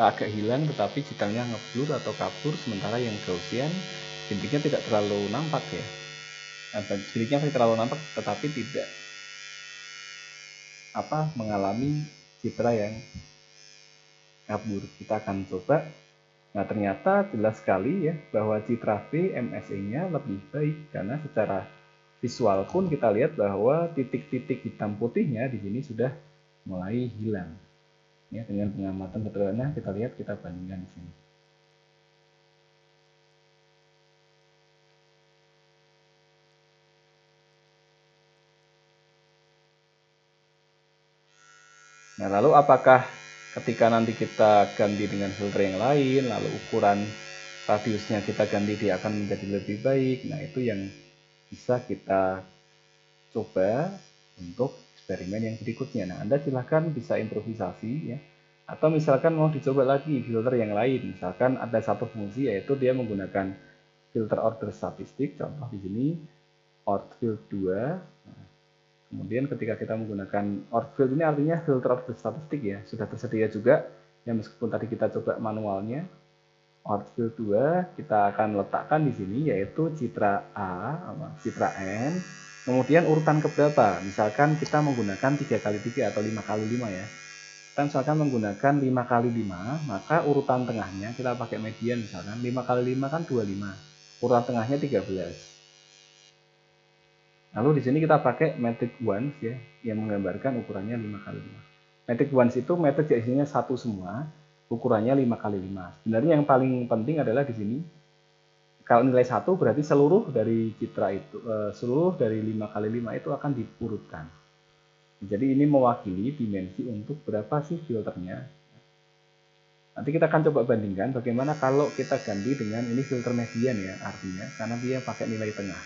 agak hilang, tetapi citranya ngeblur atau kabur, sementara yang Gaussian bintiknya tidak terlalu nampak ya. Bintiknya masih terlalu nampak, tetapi tidak mengalami citra yang kabur. Kita akan coba. Nah, ternyata jelas sekali ya bahwa citra V MSE-nya lebih baik, karena secara visual pun kita lihat bahwa titik-titik hitam putihnya di sini sudah mulai hilang. Ya, dengan pengamatan sederhana kita lihat, kita bandingkan di sini. Nah, lalu apakah ketika nanti kita ganti dengan filter yang lain, lalu ukuran radiusnya kita ganti, dia akan menjadi lebih baik? Nah, itu yang bisa kita coba untuk eksperimen yang berikutnya. Nah, Anda silahkan bisa improvisasi ya. Atau misalkan mau dicoba lagi filter yang lain. Misalkan ada satu fungsi, yaitu dia menggunakan filter order statistik. Contoh di sini order 2. Nah, kemudian ketika kita menggunakan order field, ini artinya filter order statistik ya, sudah tersedia juga ya, meskipun tadi kita coba manualnya. Order field 2 kita akan letakkan di sini, yaitu citra A sama citra N. Kemudian urutan keberapa? Misalkan kita menggunakan 3x3 atau 5x5 ya. Kita misalkan menggunakan 5x5, maka urutan tengahnya kita pakai median, misalkan 5x5 kan 25. Urutan tengahnya 13. Lalu di sini kita pakai metric ones ya, yang menggambarkan ukurannya 5x5. Metric ones itu metric isinya satu semua, ukurannya 5x5. Sebenarnya yang paling penting adalah di sini, kalau nilai 1 berarti seluruh dari citra itu, seluruh dari 5x5 itu akan diurutkan. Jadi ini mewakili dimensi untuk berapa sih filternya. Nanti kita akan coba bandingkan bagaimana kalau kita ganti dengan ini filter median ya, artinya karena dia pakai nilai tengah.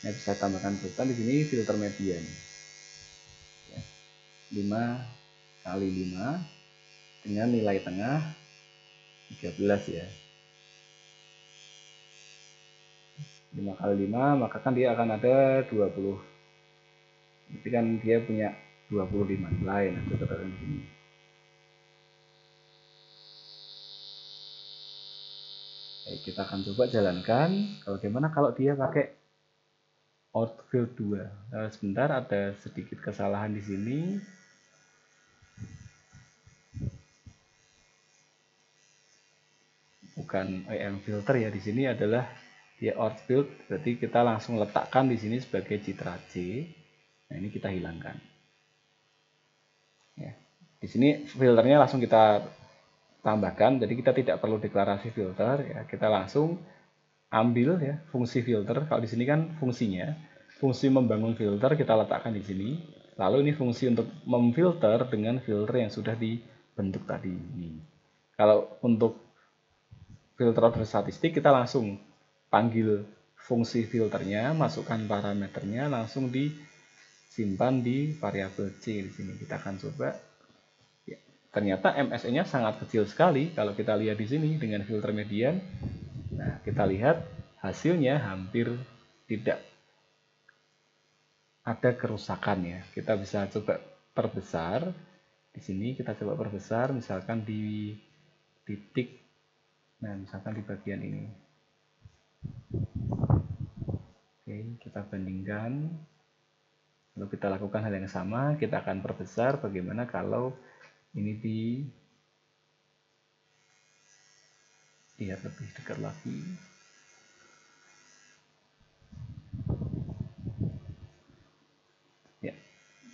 Nah, bisa tambahkan tulisan di sini filter median. 5x5 dengan nilai tengah 13 ya. 5x5 maka kan dia akan ada 20. Berarti kan dia punya 25 nilai. Nah, kita taruh di sini. Baik, kita akan coba jalankan bagaimana kalau dia pakai order field 2. Nah, sebentar, ada sedikit kesalahan di sini. Bukan EM filter ya, di sini adalah dia order field, berarti kita langsung letakkan di sini sebagai citra C. Nah, ini kita hilangkan. Ya, di sini filternya langsung kita tambahkan. Jadi kita tidak perlu deklarasi filter ya, kita langsung ambil ya fungsi filter. Kalau di sini kan fungsinya, fungsi membangun filter kita letakkan di sini. Lalu ini fungsi untuk memfilter dengan filter yang sudah dibentuk tadi ini. Kalau untuk filter order statistik kita langsung panggil fungsi filternya, masukkan parameternya, langsung disimpan di variabel C di sini. Kita akan coba. Ya, ternyata MSE-nya sangat kecil sekali kalau kita lihat di sini dengan filter median. Nah, kita lihat hasilnya hampir tidak ada kerusakan ya. Kita bisa coba perbesar. Di sini kita coba perbesar, misalkan di titik, nah misalkan di bagian ini. Oke, kita bandingkan. Lalu kita lakukan hal yang sama, kita akan perbesar. Bagaimana kalau ini lihat lebih dekat lagi. Ya,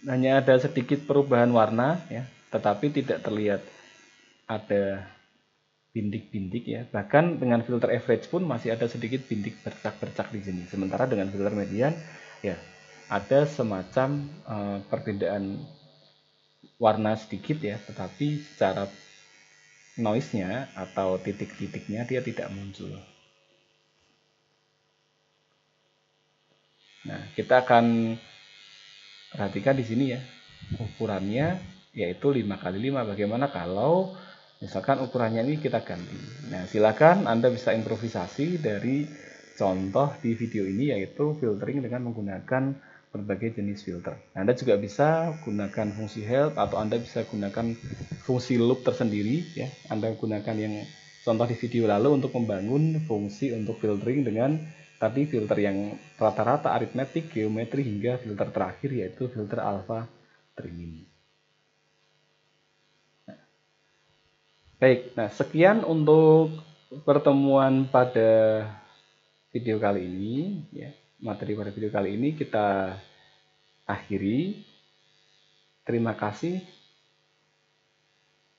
hanya ada sedikit perubahan warna ya, tetapi tidak terlihat ada bintik-bintik ya. Bahkan dengan filter average pun masih ada sedikit bintik bercak-bercak di sini. Sementara dengan filter median ya ada semacam perbedaan warna sedikit ya, tetapi secara noise-nya atau titik-titiknya dia tidak muncul. Nah, kita akan perhatikan di sini ya, ukurannya yaitu 5x5. Bagaimana kalau misalkan ukurannya ini kita ganti? Nah, silakan Anda bisa improvisasi dari contoh di video ini, yaitu filtering dengan menggunakan berbagai jenis filter. Nah, Anda juga bisa gunakan fungsi help atau Anda bisa gunakan fungsi loop tersendiri ya. Anda gunakan yang contoh di video lalu untuk membangun fungsi untuk filtering dengan tadi filter yang rata-rata aritmetik, geometri hingga filter terakhir yaitu filter alpha trimming. Baik, nah sekian untuk pertemuan pada video kali ini ya. Materi pada video kali ini kita akhiri. Terima kasih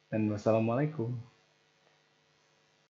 dan wassalamualaikum.